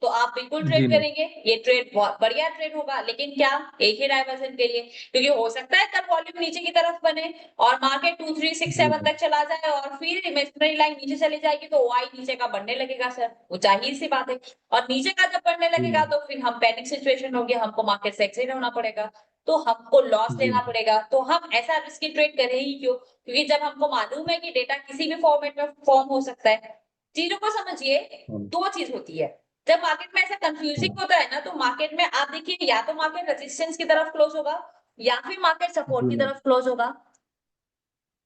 S1: तो आप बिल्कुल
S7: जी
S1: ट्रेड
S7: मैम
S1: करेंगे, ये ट्रेड बहुत बढ़िया ट्रेड होगा। लेकिन क्या? एक ही डायवर्जन के लिए, क्योंकि हो सकता है कल वॉल्यूम नीचे की तरफ बने और मार्केट
S7: जी
S1: 2367
S7: मैम
S1: तक चला जाए और फिर इमेजिनरी लाइन नीचे चली जाएगी, तो ओआई नीचे का बढ़ने लगेगा सर, वो जाहिर सी बात है। और नीचे का जब बढ़ने
S7: जी
S1: लगेगा
S7: मैम
S1: तो फिर हम पैनिक सिचुएशन होगी, हमको मार्केट से एक्सिट होना पड़ेगा, तो हमको लॉस
S7: जी
S1: लेना पड़ेगा। तो हम ऐसा रिस्की ट्रेड करें ही क्यों? क्योंकि जब हमको मालूम है कि डेटा किसी भी फॉर्मेट में फॉर्म हो सकता है। चीजों को समझिए,
S7: मैम
S1: दो चीज होती है। जब मार्केट में ऐसा
S7: हाँ
S1: कंफ्यूजिंग होता है ना, तो मार्केट में आप देखिए, या तो मार्केट रेजिस्टेंस की तरफ क्लोज होगा या फिर मार्केट सपोर्ट
S7: जी
S1: की
S7: मैम
S1: तरफ क्लोज होगा,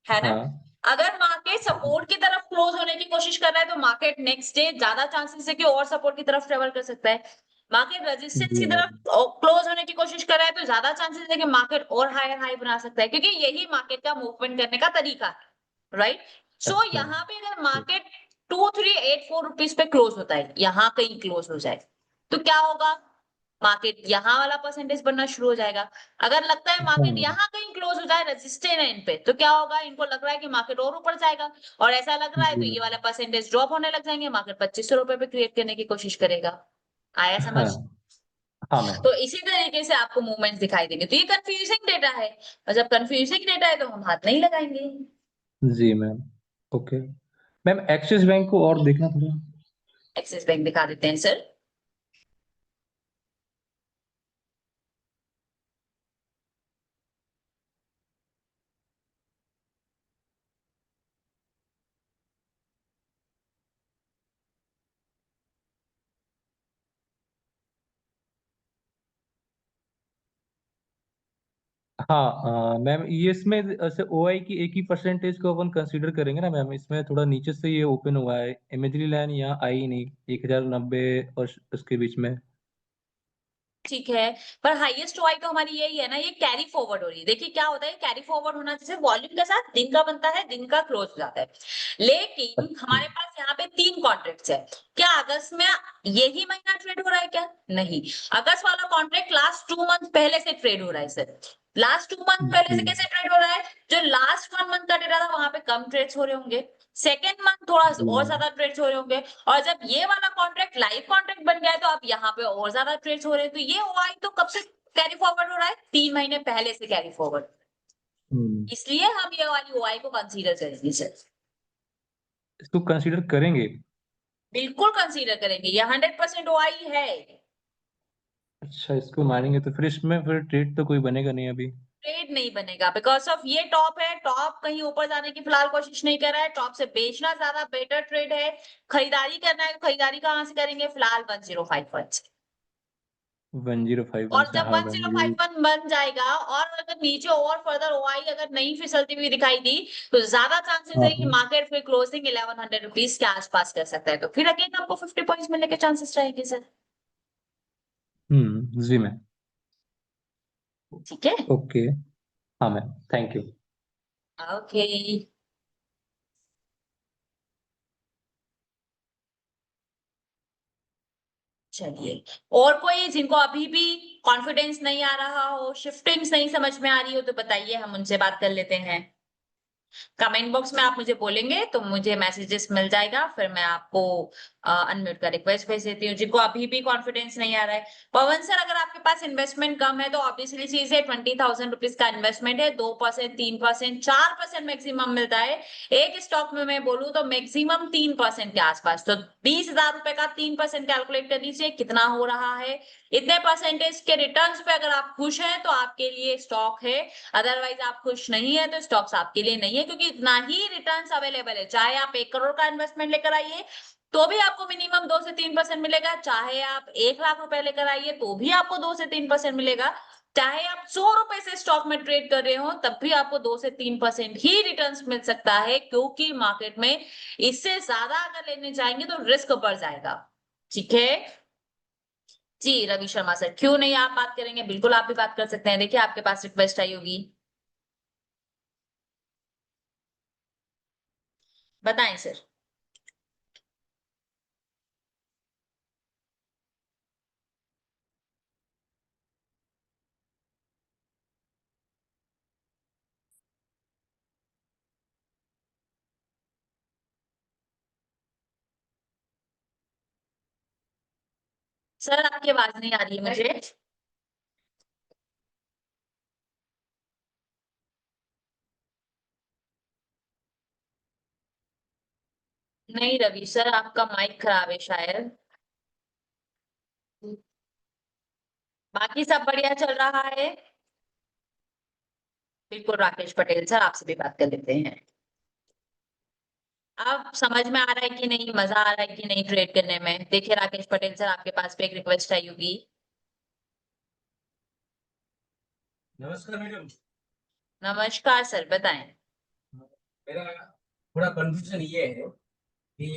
S1: है ना?
S7: हाँ
S1: अगर मार्केट सपोर्ट की तरफ क्लोज होने की कोशिश कर रहा है, तो मार्केट नेक्स्ट डे ज्यादा चांसेस है कि और सपोर्ट की तरफ ट्रेवल कर सकता है। मार्केट रेजिस्टेंस
S7: जी
S1: की तरफ
S7: मैम
S1: क्लोज होने की कोशिश कर रहा है, तो ज्यादा चांसेस है कि मार्केट और हायर हाई बना सकता है, क्योंकि यही मार्केट का मूवमेंट करने का तरीका है, राइट? सो
S7: अच्छा
S1: यहाँ पे अगर मार्केट 2384 रुपीज पे क्लोज होता है, यहाँ कहीं क्लोज हो जाए, तो क्या होगा? मार्केट यहाँ वाला परसेंटेज बनना शुरू हो जाएगा। अगर लगता है
S7: हाँ
S1: मार्केट यहाँ कहीं क्लोज हो जाए, रजिस्टेंस है इन पे, तो क्या होगा? इनको लग रहा है कि मार्केट और ऊपर जाएगा, और ऐसा लग रहा है
S7: जी
S1: तो ये
S7: मैम
S1: वाला परसेंटेज ड्रॉप होने लग जाएंगे, मार्केट 2500 रुपए पे क्रिएट करने की कोशिश करेगा। आया समझ?
S7: हाँ हाँ मैम
S1: तो इसी तरीके से आपको मूवमेंट्स दिखाई देंगे। तो ये कंफ्यूजिंग डेटा है, और जब कंफ्यूजिंग डेटा है तो हम हाथ नहीं लगाएंगे।
S7: जी ma'am okay ma'am Axis bank को और देखना थोड़ा
S1: एक्सिस बैंक दिखा देते हैं सर।
S7: हाँ मैम, ये इसमें ऐसे ओआई की एक ही परसेंटेज को अपन कंसीडर करेंगे ना मैम। इसमें थोड़ा नीचे से ये ओपन हुआ है, इमेजरी लाइन यहाँ आई ही नहीं 1090 और उसके बीच में।
S1: ठीक है, पर हाईएस्ट ओआई तो हमारी यही है ना, ये कैरी फॉरवर्ड हो रही है। देखिए क्या होता है, कैरी फॉरवर्ड होना जैसे वॉल्यूम के साथ दिन का बनता है, दिन का क्लोज हो जाता है। लेकिन हमारे पास यहाँ पे 3 कॉन्ट्रैक्ट्स है। क्या अगस्त में यही महीना ट्रेड हो रहा है क्या? नहीं, अगस्त वाला कॉन्ट्रैक्ट लास्ट 2 मंथ पहले से ट्रेड हो रहा है सर। लास्ट 2 मंथ पहले से कैसे ट्रेड हो रहा है? जो लास्ट 1 मंथ का डेटा था वहां पे कम ट्रेड्स हो रहे होंगे, सेकेंड मंथ थोड़ा और ज्यादा ट्रेड्स हो रहे होंगे, और जब ये वाला कॉन्ट्रैक्ट लाइव कॉन्ट्रैक्ट बन गया है तो अब यहाँ पे और ज्यादा ट्रेड्स हो रहे हैं। तो ये ओआई तो कब से कैरी फॉरवर्ड हो रहा है? 3 महीने पहले से कैरी फॉरवर्ड। इसलिए हम ये वाली ओआई को कंसीडर करेंगे सर।
S7: इसको कंसीडर करेंगे?
S1: बिल्कुल कंसीडर करेंगे, ये 100% ओआई है।
S7: अच्छा, इसको मानेंगे तो फिर इसमें फिर ट्रेड तो कोई बनेगा नहीं अभी।
S1: ट्रेड नहीं बनेगा बिकॉज ऑफ ये टॉप है, टॉप कहीं ऊपर जाने की फिलहाल कोशिश नहीं कर रहा है, टॉप से बेचना ज्यादा बेटर ट्रेड है। खरीदारी करना है, खरीदारी कहाँ से करेंगे? फिलहाल 1051 से।
S7: 1051
S1: और
S7: से,
S1: जब
S7: हाँ
S1: 1051 बन जाएगा और अगर नीचे और फर्दर ओआई अगर नहीं फिसलती हुई दिखाई दी तो ज्यादा चांसेस है कि मार्केट फिर क्लोजिंग 1100 रुपीज के आसपास कर सकता है, तो फिर अगेन आपको 50 पॉइंट्स मिलने के चांसेस रहेंगे सर।
S7: जी मैम।
S1: ठीक है,
S7: ओके। हाँ मैम, थैंक यू।
S1: ओके। चलिए, और कोई जिनको अभी भी कॉन्फिडेंस नहीं आ रहा हो, शिफ्टिंग्स नहीं समझ में आ रही हो तो बताइए, हम उनसे बात कर लेते हैं। कमेंट बॉक्स में आप मुझे बोलेंगे तो मुझे मैसेजेस मिल जाएगा, फिर मैं आपको अनम्यूट का रिक्वेस्ट भेज देती हूँ जिनको अभी भी कॉन्फिडेंस नहीं आ रहा है। पवन सर, अगर आपके पास इन्वेस्टमेंट कम है तो ऑब्वियसली चीज है, 20,000 रुपीज का इन्वेस्टमेंट है, 2%, 3%, 4% मैक्सिमम मिलता है। एक स्टॉक में मैं बोलूँ तो मैक्सिमम 3% के आसपास, तो 20,000 रुपए का 3% कैलकुलेट कर लीजिए कितना हो रहा है। इतने परसेंटेज के रिटर्न्स पे अगर आप खुश हैं तो आपके लिए स्टॉक है, अदरवाइज आप खुश नहीं है तो स्टॉक्स आपके लिए नहीं है, क्योंकि इतना ही रिटर्न्स अवेलेबल है। चाहे आप 1 करोड़ का इन्वेस्टमेंट लेकर आइए तो भी आपको मिनिमम 2 से 3% मिलेगा, चाहे आप 1 लाख रुपए लेकर आइए तो भी आपको 2 से 3% मिलेगा, चाहे आप 100 रुपए से स्टॉक में ट्रेड कर रहे हो तब भी आपको 2 से 3% ही रिटर्न्स मिल सकता है, क्योंकि मार्केट में इससे ज्यादा अगर लेने जाएंगे तो रिस्क बढ़ जाएगा। ठीक है जी रवि शर्मा सर, क्यों नहीं आप बात करेंगे? बिल्कुल आप भी बात कर सकते हैं। देखिए आपके पास रिक्वेस्ट आई होगी, बताएं सर। सर आपकी आवाज नहीं आ रही है मुझे। नहीं रवि सर, आपका माइक खराब है शायद। बाकी सब बढ़िया चल रहा है। बिल्कुल राकेश पटेल सर, आपसे भी बात कर लेते हैं। अब समझ में आ रहा है कि नहीं, मजा आ रहा है कि नहीं ट्रेड करने में? देखिए राकेश पटेल सर, आपके पास भी एक रिक्वेस्ट आई होगी।
S8: नमस्कार मैडम।
S1: नमस्कार सर, बताएं।
S8: मेरा थोड़ा कंफ्यूजन ये है कि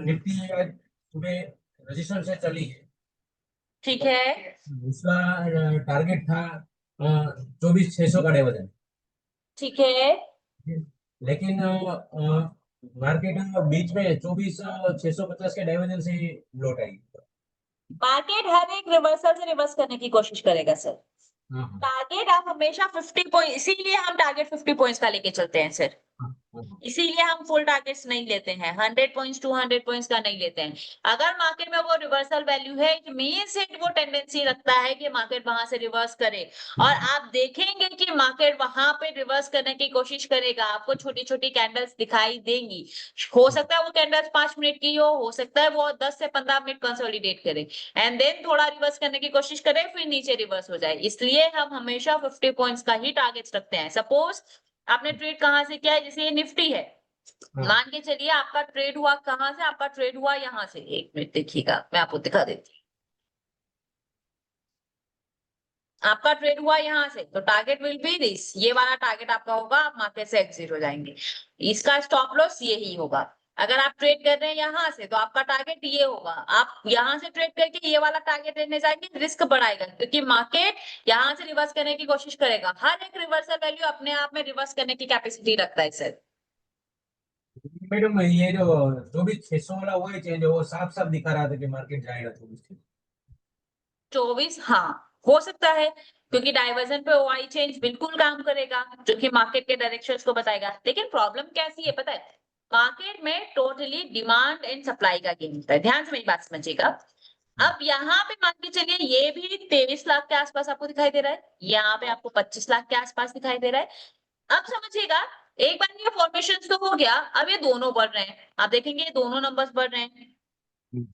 S8: निफ्टी आज सुबह रजिस्ट्रेशन से चली है,
S1: ठीक है,
S8: उसका टारगेट था 24,600 का डाइवर्जन,
S1: ठीक है।
S8: लेकिन मार्केट बीच में 24,650 के डाइवर्जन से लौट आई।
S1: मार्केट हर एक रिवर्सल से रिवर्स करने की कोशिश करेगा सर।
S8: हाँ
S1: टारगेट आप हमेशा 50 पॉइंट, इसीलिए हम टारगेट 50 पॉइंट्स का लेके चलते हैं सर।
S8: हाँ
S1: इसीलिए हम फुल टारगेट्स नहीं लेते हैं, 100 पॉइंट्स 200 पॉइंट्स का नहीं लेते हैं। अगर मार्केट में वो रिवर्सल वैल्यू है, इट मींस इट वो टेंडेंसी रखता है कि मार्केट वहां से रिवर्स करे, और आप देखेंगे कि मार्केट वहां पे रिवर्स करने की कोशिश करेगा, आपको छोटी छोटी कैंडल्स दिखाई देंगी। हो सकता है वो कैंडल्स 5 मिनट की हो सकता है वो 10 से 15 मिनट कंसोलिडेट करे एंड देन थोड़ा रिवर्स करने की कोशिश करे, फिर नीचे रिवर्स हो जाए। इसलिए हम हमेशा 50 पॉइंट्स का ही टारगेट्स रखते हैं। सपोज आपने ट्रेड कहां से किया है, जैसे ये निफ्टी है,
S8: हाँ।
S1: मान के चलिए आपका ट्रेड हुआ कहां से, आपका ट्रेड हुआ यहां से। 1 मिनट देखिएगा, मैं आपको दिखा देती आपका ट्रेड हुआ यहाँ से तो टारगेट विल बी दिस, ये वाला टारगेट आपका होगा, आप मार्केट से एग्जिट हो जाएंगे। इसका स्टॉप लॉस यही होगा। अगर आप ट्रेड कर रहे हैं यहाँ से तो आपका टारगेट ये होगा, आप यहाँ से ट्रेड करके ये वाला टारगेट लेने जाएंगे, रिस्क बढ़ाएगा क्योंकि मार्केट यहाँ से रिवर्स करने की कोशिश करेगा। हर एक रिवर्सल वैल्यू अपने आप में रिवर्स करने की कैपेसिटी रखता है सर।
S8: मैडम ये जो भी 600 वाला वही चेंज है, वो साफ साफ दिखा रहा था कि मार्केट जाएगा
S1: 24 हाँ हो सकता है, क्योंकि डाइवर्जन पे ओआई चेंज बिल्कुल काम करेगा जो कि मार्केट के डायरेक्शंस को बताएगा। लेकिन प्रॉब्लम कैसी है पता है, मार्केट में टोटली डिमांड एंड सप्लाई का गेम होता है। ध्यान से मेरी बात समझिएगा। अब यहाँ पे मान के चलिए ये भी 23 लाख के आसपास आपको दिखाई दे रहा है, यहाँ पे आपको 25 लाख के आसपास दिखाई दे रहा है। अब समझिएगा, एक बार ये फॉर्मेशन तो हो गया, अब ये दोनों बढ़ रहे हैं, आप देखेंगे ये दोनों नंबर्स बढ़ रहे हैं।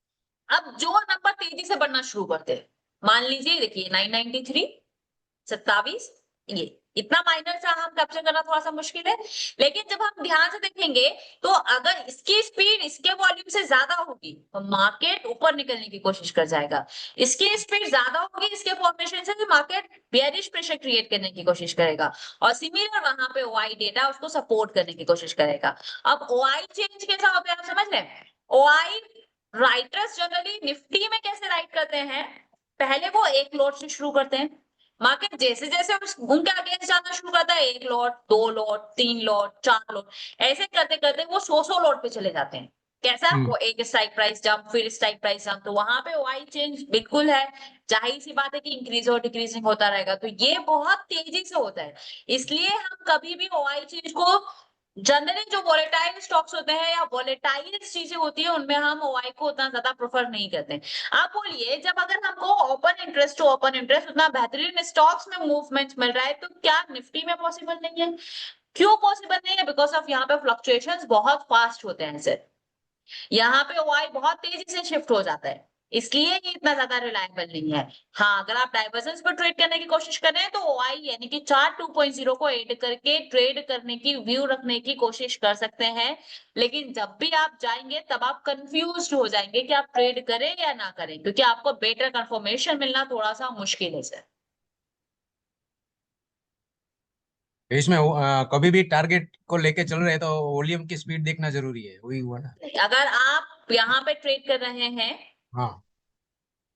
S1: अब जो नंबर तेजी से बढ़ना शुरू करते हैं, मान लीजिए देखिए 993, 27, ये इतना माइनर सा हम कैप्चर करना थोड़ा सा मुश्किल है। लेकिन जब हम ध्यान से देखेंगे तो अगर इसकी स्पीड इसके वॉल्यूम से ज्यादा होगी तो मार्केट ऊपर निकलने की कोशिश कर जाएगा। इसकी स्पीड ज्यादा होगी इसके फॉर्मेशन से तो मार्केट बेयरिश प्रेशर क्रिएट करने की कोशिश करेगा, और सिमिलर वहां पे ओआई डेटा उसको सपोर्ट करने की कोशिश करेगा। अब ओआई चेंज कैसा होता है आप समझ रहे हैं। ओआई राइटर्स जनरली निफ्टी में कैसे राइट करते हैं, पहले वो एक लॉट से शुरू करते हैं, मार्केट जैसे जैसे उनके अगेंस्ट जाना शुरू करता है, 1 लॉट 2 लॉट 3 लॉट 4 लॉट, ऐसे करते करते वो 100 लॉट पे चले जाते हैं। कैसा, वो एक स्ट्राइक प्राइस जंप, फिर स्ट्राइक प्राइस जंप, तो वहां पे ओआई चेंज बिल्कुल है, जाहिर सी बात है कि इंक्रीज और डिक्रीजिंग होता रहेगा, तो ये बहुत तेजी से होता है। इसलिए हम कभी भी ओआई चेंज को जनरली जो वोलेटाइल स्टॉक्स होते हैं या वोलेटाइल चीजें होती है उनमें हम ओआई को उतना ज्यादा प्रेफर नहीं करते। आप बोलिए, जब अगर हमको open interest to open interest उतना बेहतरीन स्टॉक्स में मूवमेंट मिल रहा है तो क्या निफ्टी में पॉसिबल नहीं है? क्यों पॉसिबल नहीं है? बिकॉज ऑफ यहाँ पे फ्लक्चुएशंस बहुत फास्ट होते हैं सर, यहाँ पे ओआई बहुत तेजी से शिफ्ट हो जाता है, इसलिए ये इतना ज्यादा रिलायबल नहीं है। हाँ, अगर आप डाइवर्जेंस पर ट्रेड करने की कोशिश कर रहे हैं तो ओआई यानी कि चार्ट 2.0 को ऐड करके ट्रेड करने की व्यू रखने की कोशिश कर सकते हैं। लेकिन जब भी आप जाएंगे तब आप कंफ्यूज हो जाएंगे कि आप ट्रेड करें या ना करें, क्योंकि आपको बेटर कंफर्मेशन मिलना थोड़ा सा मुश्किल है सर।
S9: इसमें कभी भी टारगेट को लेके चल रहे हैं तो वॉल्यूम की स्पीड देखना जरूरी है, वही हुआ ना।
S1: अगर आप यहाँ पे ट्रेड कर रहे हैं,
S9: हाँ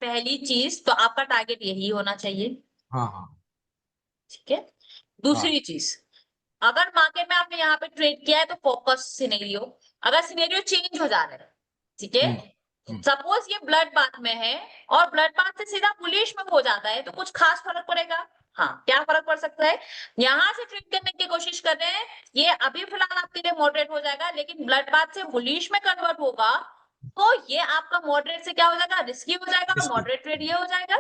S1: पहली चीज तो आपका टारगेट यही होना चाहिए,
S9: हाँ हाँ
S1: ठीक है। दूसरी चीज, अगर मार्केट में आपने यहाँ पे ट्रेड किया है तो फोकस सिनेरियो, अगर सिनेरियो चेंज हो जा रहा है, ठीक है, सपोज ये ब्लड बाथ में है और ब्लड बाथ से सीधा बुलिश में हो जाता है तो कुछ खास फर्क पड़ेगा? हाँ, क्या फर्क पड़ सकता है? यहाँ से ट्रेड करने की कोशिश कर रहे हैं, ये अभी फिलहाल आपके लिए मॉडरेट हो जाएगा, लेकिन ब्लड बाथ से बुलिश में कन्वर्ट होगा तो ये आपका मॉडरेट से क्या हो जाएगा, रिस्की हो जाएगा, और मॉडरेट ट्रेड ये हो जाएगा।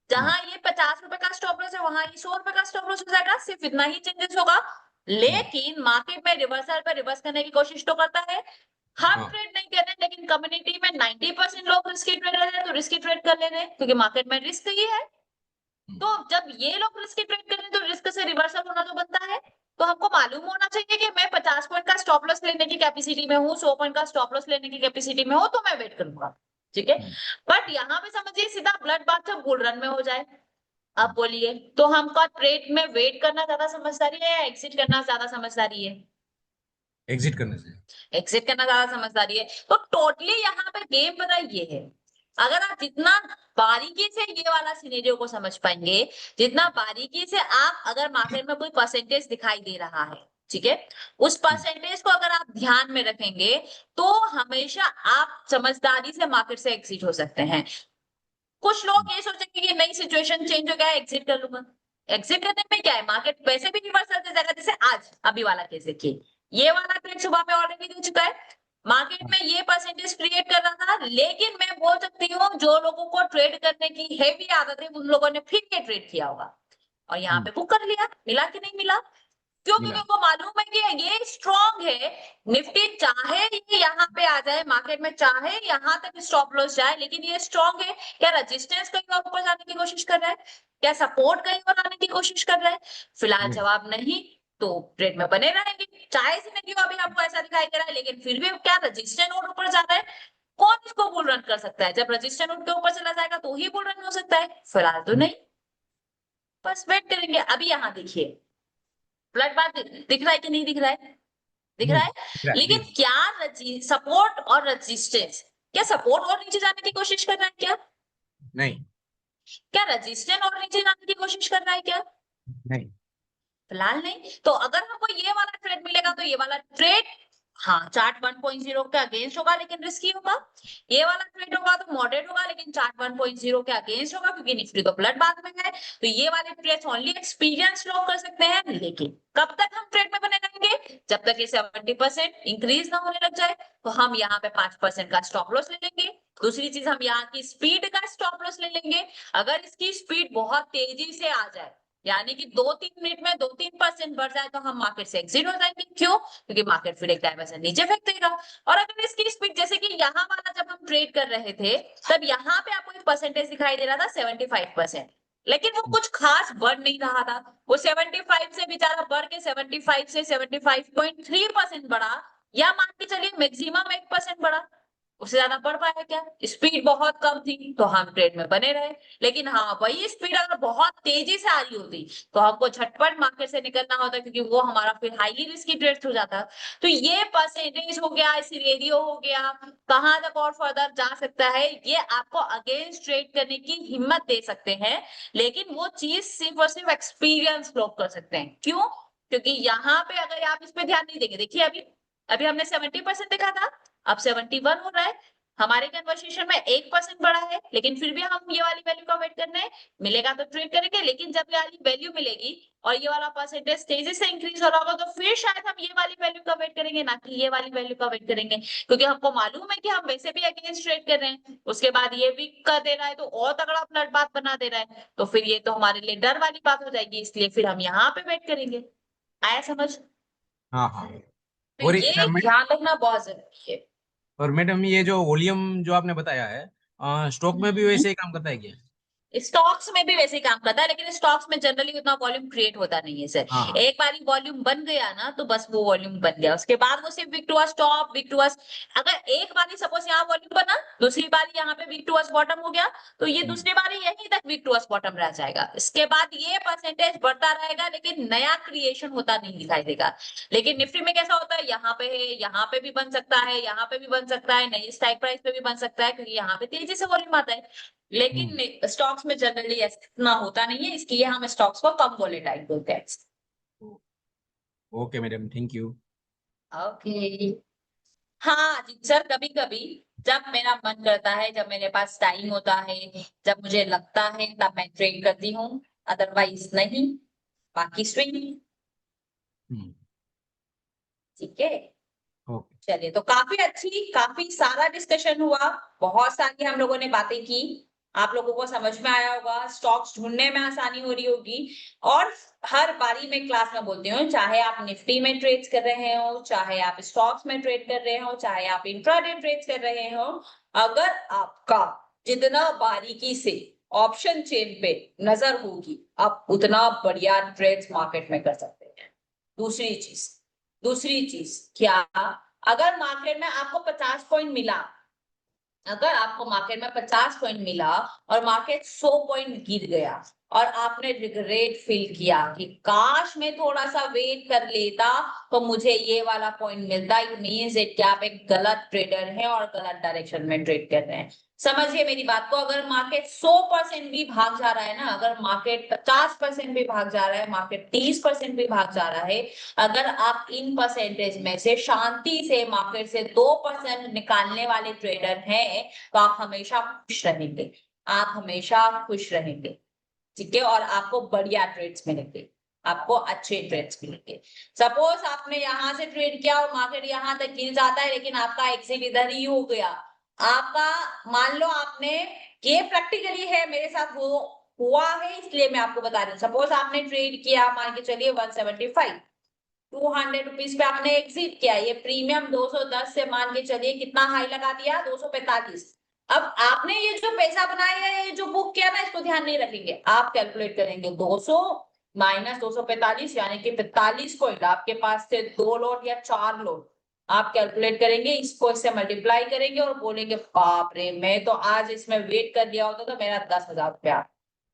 S1: जहां ये 50 रुपए का स्टॉप लॉस है वहां ये 100 रुपए का स्टॉप लॉस हो जाएगा, सिर्फ इतना ही चेंजेस होगा। लेकिन मार्केट में रिवर्सल पर रिवर्स करने की कोशिश तो करता है। हम ट्रेड नहीं कर रहे, लेकिन कम्युनिटी में 90% लोग रिस्की ट्रेडर है तो रिस्की ट्रेड कर ले रहे हैं, क्योंकि मार्केट में रिस्क ही है। तो जब ये लोग रिस्की ट्रेड कर रहे हैं तो रिस्क से रिवर्सल होना तो बनता है। तो हमको मालूम होना चाहिए कि मैं 50 पॉइंट का स्टॉप लॉस लेने की कैपेसिटी में हूँ, 100 पॉइंट का स्टॉप लॉस लेने की कैपेसिटी में हूँ, तो मैं वेट करूंगा, ठीक है। बट यहाँ पे समझिए सीधा ब्लड बाथ जब बुल रन में हो जाए, अब बोलिए तो हमका ट्रेड में वेट करना ज्यादा समझदारी है या एग्जिट करना ज्यादा समझदारी है?
S9: एग्जिट करने से।
S1: एग्जिट करना ज्यादा समझदारी है। तो टोटली यहाँ पे गेम पता ये है, अगर आप जितना बारीकी से ये वाला सिनेरियो को समझ पाएंगे, जितना बारीकी से आप अगर मार्केट में कोई परसेंटेज दिखाई दे रहा है, ठीक है, उस परसेंटेज को अगर आप ध्यान में रखेंगे तो हमेशा आप समझदारी से मार्केट से एग्जिट हो सकते हैं। कुछ लोग ये सोचेंगे कि नई सिचुएशन चेंज हो गया है, एग्जिट कर लूंगा। एग्जिट करने में क्या है, मार्केट वैसे भी रिवर्सल दे जाएगा, जैसे आज अभी वाला केस देखिए, ये वाला ट्रेड सुबह में ऑलरेडी दे चुका है, मार्केट में ये परसेंटेज क्रिएट कर रहा था। लेकिन मैं बोल सकती हूँ जो लोगों को ट्रेड करने की हेवी आदत है उन लोगों ने फिर ये ट्रेड किया होगा और यहाँ पे बुक कर लिया। मिला कि नहीं मिला? क्योंकि उनको मालूम है कि ये स्ट्रॉन्ग है, निफ्टी चाहे ये यहाँ पे आ जाए, मार्केट में चाहे यहाँ तक स्टॉप लॉस जाए, लेकिन ये स्ट्रॉन्ग है। क्या रेजिस्टेंस कहीं और ऊपर जाने की कोशिश कर रहा है? क्या सपोर्ट कहीं और आने की कोशिश कर रहा है? फिलहाल जवाब नहीं, तो ट्रेड में बने रहेंगे। चाहे सिनेरियो अभी आपको ऐसा दिखाई दे रहा है, लेकिन फिर भी क्या रजिस्टेंस नोट ऊपर जा रहा है? कौन इसको बुल रन कर सकता है? जब रजिस्टेंस नोट के ऊपर चला जाएगा तो ही बुल रन हो सकता है, फिलहाल तो नहीं। बस वेट करेंगे। अभी यहाँ देखिए फ्लड बात दिख रहा है कि नहीं दिख रहा है? दिख रहा है।
S9: दिख रहा है,
S1: लेकिन
S9: जी।
S1: क्या सपोर्ट और रेजिस्टेंस, क्या सपोर्ट और नीचे जाने की कोशिश कर रहा है क्या?
S9: नहीं,
S1: क्या रेजिस्टेंस और नीचे जाने की कोशिश कर रहा है क्या?
S9: नहीं।
S1: फिलहाल नहीं। तो अगर हमको ये वाला ट्रेड मिलेगा तो ये वाला ट्रेड, हाँ, चार्ट 1.0 के अगेंस्ट होगा लेकिन रिस्की होगा। ये वाला ट्रेड होगा तो मॉडरेट होगा लेकिन चार्ट 1.0 के अगेंस्ट होगा, क्योंकि निफ्टी तो फ्लड बाद में है। तो ये वाले ट्रेड्स ओनली एक्सपीरियंस लोग कर सकते हैं। लेकिन कब तक हम ट्रेड में बने रहेंगे? जब तक ये 70% इंक्रीज ना होने लग जाए। तो हम यहाँ पे 5% का स्टॉप लॉस ले लेंगे। दूसरी चीज, हम यहाँ की स्पीड का स्टॉप लॉस ले लेंगे। अगर इसकी स्पीड बहुत तेजी से आ जाए, यानी कि 2-3 मिनट में 2-3% बढ़ जाए, तो हम मार्केट से एग्जिट हो जाएंगे। क्यों? क्योंकि मार्केट फिर एक टाइम ऐसे नीचे फेंक देगा। और अगर इसकी स्पीड, जैसे कि यहाँ वाला जब हम ट्रेड कर रहे थे, तब यहाँ पे आपको एक परसेंटेज दिखाई दे रहा था 75%, लेकिन वो कुछ खास बढ़ नहीं रहा था। वो 75 से बेचारा बढ़ के 75 से 75.3% बढ़ा, या मान के चलिए मैक्सिमम 1% बढ़ा। उससे ज्यादा बढ़ पाया क्या? स्पीड बहुत कम थी तो हम ट्रेड में बने रहे। लेकिन हाँ, वही स्पीड अगर बहुत तेजी से आ रही होती तो हमको झटपट मार्केट से निकलना होता, क्योंकि वो हमारा फिर हाईली रिस्की ट्रेड हो जाता। तो ये परसेंटेज हो गया, सिनेरियो हो गया, कहां तक और फर्दर जा सकता है, ये आपको अगेंस्ट ट्रेड करने की हिम्मत दे सकते हैं। लेकिन वो चीज सिर्फ और सिर्फ एक्सपीरियंस लोग कर सकते हैं। क्यों? क्योंकि यहाँ पे अगर आप इस पे ध्यान नहीं देंगे, देखिए अभी अभी हमने 70% देखा था, अब 71 हो रहा है। हमारे कन्वर्सेशन में 1% बढ़ा है, लेकिन फिर भी हम ये वाली वैल्यू का वेट करना है। मिलेगा तो ट्रेड करेंगे, लेकिन जब ये वाली वैल्यू मिलेगी और ये वाला परसेंटेज तेजी से इंक्रीज हो रहा होगा, तो फिर शायद हम ये वाली वैल्यू का वेट करेंगे, ना कि ये वाली वैल्यू का वेट करेंगे। क्योंकि हमको मालूम है कि हम वैसे भी अगेंस्ट ट्रेड कर रहे हैं, उसके बाद ये भी कर दे रहा है तो और तगड़ा फ्लड बात बना दे रहा है, तो फिर ये तो हमारे लिए डर वाली बात हो जाएगी। इसलिए फिर हम यहाँ पे वेट करेंगे। आया समझ?
S9: हाँ, हाँ।
S1: तो
S9: और
S1: ये ध्यान रखना बहुत जरूरी है।
S9: और मैडम, ये जो वॉल्यूम जो आपने बताया है, स्टॉक में भी वैसे ही काम करता है क्या?
S1: स्टॉक्स में भी वैसे ही काम करता है, लेकिन स्टॉक्स में जनरली उतना वॉल्यूम क्रिएट होता नहीं है सर।
S9: हाँ,
S1: एक बार वॉल्यूम बन गया ना, तो बस वो वॉल्यूम बन गया, उसके बाद वो सिर्फ wick to stop, wick to अगर एक बार सपोज यहाँ वॉल्यूम बना, दूसरी बार यहाँ पे विक टू बॉटम हो गया, तो ये दूसरी बार यहीं तक विक टू बॉटम रह जाएगा। इसके बाद ये परसेंटेज बढ़ता रहेगा, लेकिन नया क्रिएशन होता नहीं दिखाई देगा। लेकिन निफ्टी में कैसा होता है, यहाँ पे है, यहाँ पे भी बन सकता है, यहाँ पे भी बन सकता है, नई स्ट्राइक प्राइस पे भी बन सकता है, क्योंकि यहाँ पे तेजी से वॉल्यूम आता है। लेकिन स्टॉक्स में जनरली इतना होता नहीं है, इसलिए हम स्टॉक्स को कम वोलेटाइल बोलते हैं।
S9: Okay madam, thank you.
S1: Okay. हाँ जी सर, कभी कभी जब मेरा मन करता है, जब मेरे पास टाइम होता है, जब मुझे लगता है, तब मैं ट्रेड करती हूँ, अदरवाइज नहीं। बाकी स्विंग। ठीक है।
S9: ओके।
S1: चलिए, तो काफी सारा डिस्कशन हुआ, बहुत सारी हम लोगों ने बातें की। आप लोगों को समझ में आया होगा, स्टॉक्स ढूंढने में आसानी हो रही होगी। और हर बारी में क्लास में बोलती हूँ, चाहे आप निफ्टी में ट्रेड्स कर रहे हो, चाहे आप स्टॉक्स में ट्रेड कर रहे हो, चाहे आप इंट्राडे ट्रेड्स कर रहे हो, अगर आपका जितना बारीकी से ऑप्शन चेन पे नजर होगी, आप उतना बढ़िया ट्रेड्स मार्केट में कर सकते हैं। दूसरी चीज क्या, अगर मार्केट में आपको 50 पॉइंट मिला, अगर आपको मार्केट में 50 पॉइंट मिला और मार्केट 100 पॉइंट गिर गया, और आपने रिग्रेट फील किया कि काश मैं थोड़ा सा वेट कर लेता तो मुझे ये वाला पॉइंट मिलता, इट मींस इट कि आप एक गलत ट्रेडर हैं और गलत डायरेक्शन में ट्रेड कर रहे हैं। समझिए मेरी बात को, अगर मार्केट 100% भी भाग जा रहा है ना, अगर मार्केट 50% भी भाग जा रहा है, मार्केट 30% भी भाग जा रहा है, अगर आप इन परसेंटेज में से शांति से मार्केट से 2% निकालने वाले ट्रेडर हैं, तो आप हमेशा खुश रहेंगे। आप हमेशा खुश रहेंगे। ठीक है। और आपको बढ़िया ट्रेड्स मिलेंगे, आपको अच्छे ट्रेड्स मिलेंगे। सपोज आपने यहां से ट्रेड किया और मार्केट यहां तक गिर जाता है, लेकिन आपका एग्जिट इधर ही हो गया। आपका, मान लो आपने, ये प्रैक्टिकली है, मेरे साथ वो हुआ है, इसलिए मैं आपको बता रही हूँ। सपोज आपने ट्रेड किया, मान के चलिए 175, 200 रुपीज पे आपने एग्जिट किया, ये प्रीमियम 210 से मान के चलिए कितना हाई लगा दिया, 245। अब आपने ये जो पैसा बनाया है, ये जो बुक किया ना, इसको ध्यान नहीं रखेंगे, आप कैलकुलेट करेंगे 200 माइनस 245, यानी कि 45 पॉइंट आपके पास से 2 लोट या 4 लोट आप कैलकुलेट करेंगे, इसको इससे मल्टीप्लाई करेंगे और बोलेंगे बाप रे, मैं तो आज इसमें वेट कर लिया होता तो मेरा 10,000 रुपया,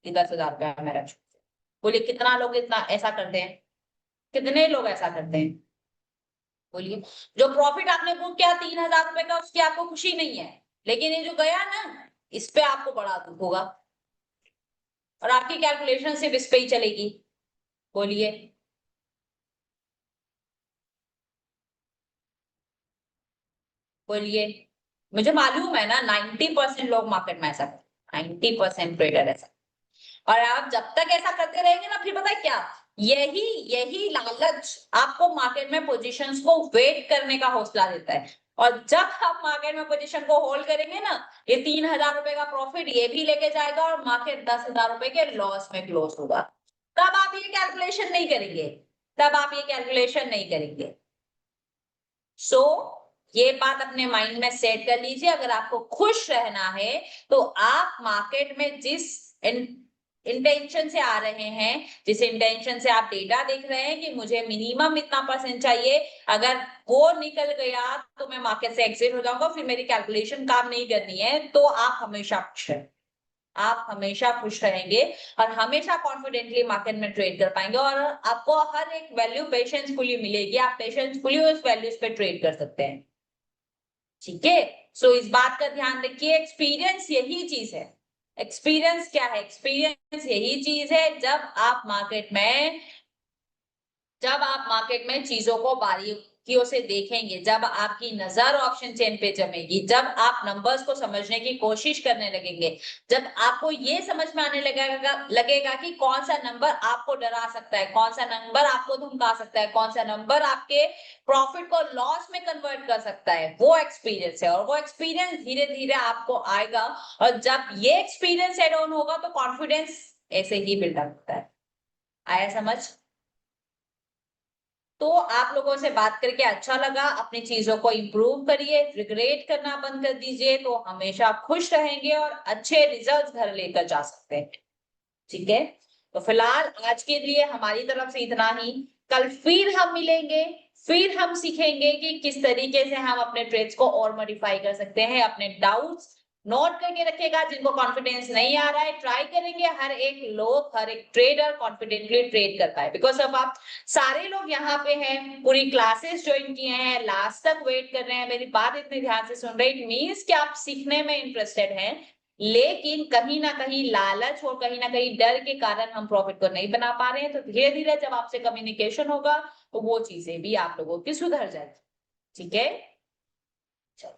S1: 10,000 रुपया मेरा। बोलिए कितना लोग इतना ऐसा करते हैं, कितने लोग ऐसा करते हैं? बोलिए। जो प्रॉफिट आपने बुक किया 3,000 रुपए का, उसकी आपको खुशी नहीं है, लेकिन ये जो गया ना, इस पे आपको बड़ा दुख होगा और आपकी कैलकुलेशन सिर्फ इस पे ही चलेगी। बोलिए। बोलिए। मुझे मालूम है ना 90% लोग मार्केट में ऐसा करते हैं, 90% ट्रेडर ऐसा। और आप जब तक ऐसा करते रहेंगे ना, फिर पता है क्या, यही यही लालच आपको मार्केट में पोजीशंस को वेट करने का हौसला देता है। और जब आप मार्केट में पोजीशन को होल्ड करेंगे ना, ये 3,000 रुपए का प्रॉफिट ये भी लेके जाएगा और मार्केट 10,000 रुपए के लॉस में क्लोज होगा। तब आप ये कैलकुलेशन नहीं करेंगे, तब आप ये कैलकुलेशन नहीं करेंगे। सो ये बात अपने माइंड में सेट कर लीजिए। अगर आपको खुश रहना है तो आप मार्केट में जिस इंटेंशन से आ रहे हैं, जिस इंटेंशन से आप डेटा देख रहे हैं कि मुझे मिनिमम इतना परसेंट चाहिए, अगर वो निकल गया तो मैं मार्केट से एग्जिट हो जाऊंगा, फिर मेरी कैलकुलेशन काम नहीं करनी है, तो आप हमेशा खुश हैं, आप हमेशा खुश रहेंगे और हमेशा कॉन्फिडेंटली मार्केट में ट्रेड कर पाएंगे और आपको हर एक वैल्यू पेशेंसफुली मिलेगी। आप पेशेंसफुली उस वैल्यूज पे ट्रेड कर सकते हैं। ठीक है, सो इस बात का ध्यान रखिए। एक्सपीरियंस यही चीज है। एक्सपीरियंस क्या है? एक्सपीरियंस यही चीज है जब आप मार्केट में चीजों को बारीकियों से देखेंगे, जब आपकी नजर ऑप्शन चेन पे जमेगी, जब आप नंबर्स को समझने की कोशिश करने लगेंगे, जब आपको ये समझ में आने लगेगा कि कौन सा नंबर आपको डरा सकता है, कौन सा नंबर आपको धमका सकता है, कौन सा नंबर आपके प्रॉफिट को लॉस में कन्वर्ट कर सकता है, वो एक्सपीरियंस है। और वो एक्सपीरियंस धीरे धीरे आपको आएगा और जब ये एक्सपीरियंस एड ऑन होगा तो कॉन्फिडेंस ऐसे ही बिल्डअप होता है। आया समझ? तो आप लोगों से बात करके अच्छा लगा। अपनी चीजों को इंप्रूव करिए, रिग्रेट करना बंद कर दीजिए, तो हमेशा खुश रहेंगे और अच्छे रिजल्ट्स घर लेकर जा सकते हैं। ठीक है, तो फिलहाल आज के लिए हमारी तरफ से इतना ही। कल फिर हम मिलेंगे, फिर हम सीखेंगे कि किस तरीके से हम अपने ट्रेड्स को और मॉडिफाई कर सकते हैं। अपने डाउट्स नोट करके रखेगा। जिनको कॉन्फिडेंस नहीं आ रहा है, ट्राई करेंगे हर एक ट्रेडर कॉन्फिडेंटली ट्रेड कर पाए। बिकॉज अब आप सारे लोग यहाँ पे हैं, पूरी क्लासेस ज्वाइन किए हैं, लास्ट तक वेट कर रहे हैं, मेरी बात इतने ध्यान से सुन रहे हैं, इट मीन्स कि आप सीखने में इंटरेस्टेड हैं, लेकिन कहीं ना कहीं लालच और कहीं ना कहीं डर के कारण हम प्रॉफिट को नहीं बना पा रहे हैं। तो धीरे धीरे जब आपसे कम्युनिकेशन होगा तो वो चीजें भी आप लोगों की सुधर जाएगी। ठीक है, चलो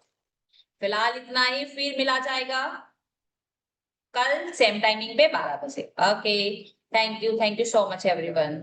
S1: फिलहाल इतना ही, फिर मिला जाएगा कल सेम टाइमिंग पे 12 बजे। Okay, thank you so much everyone.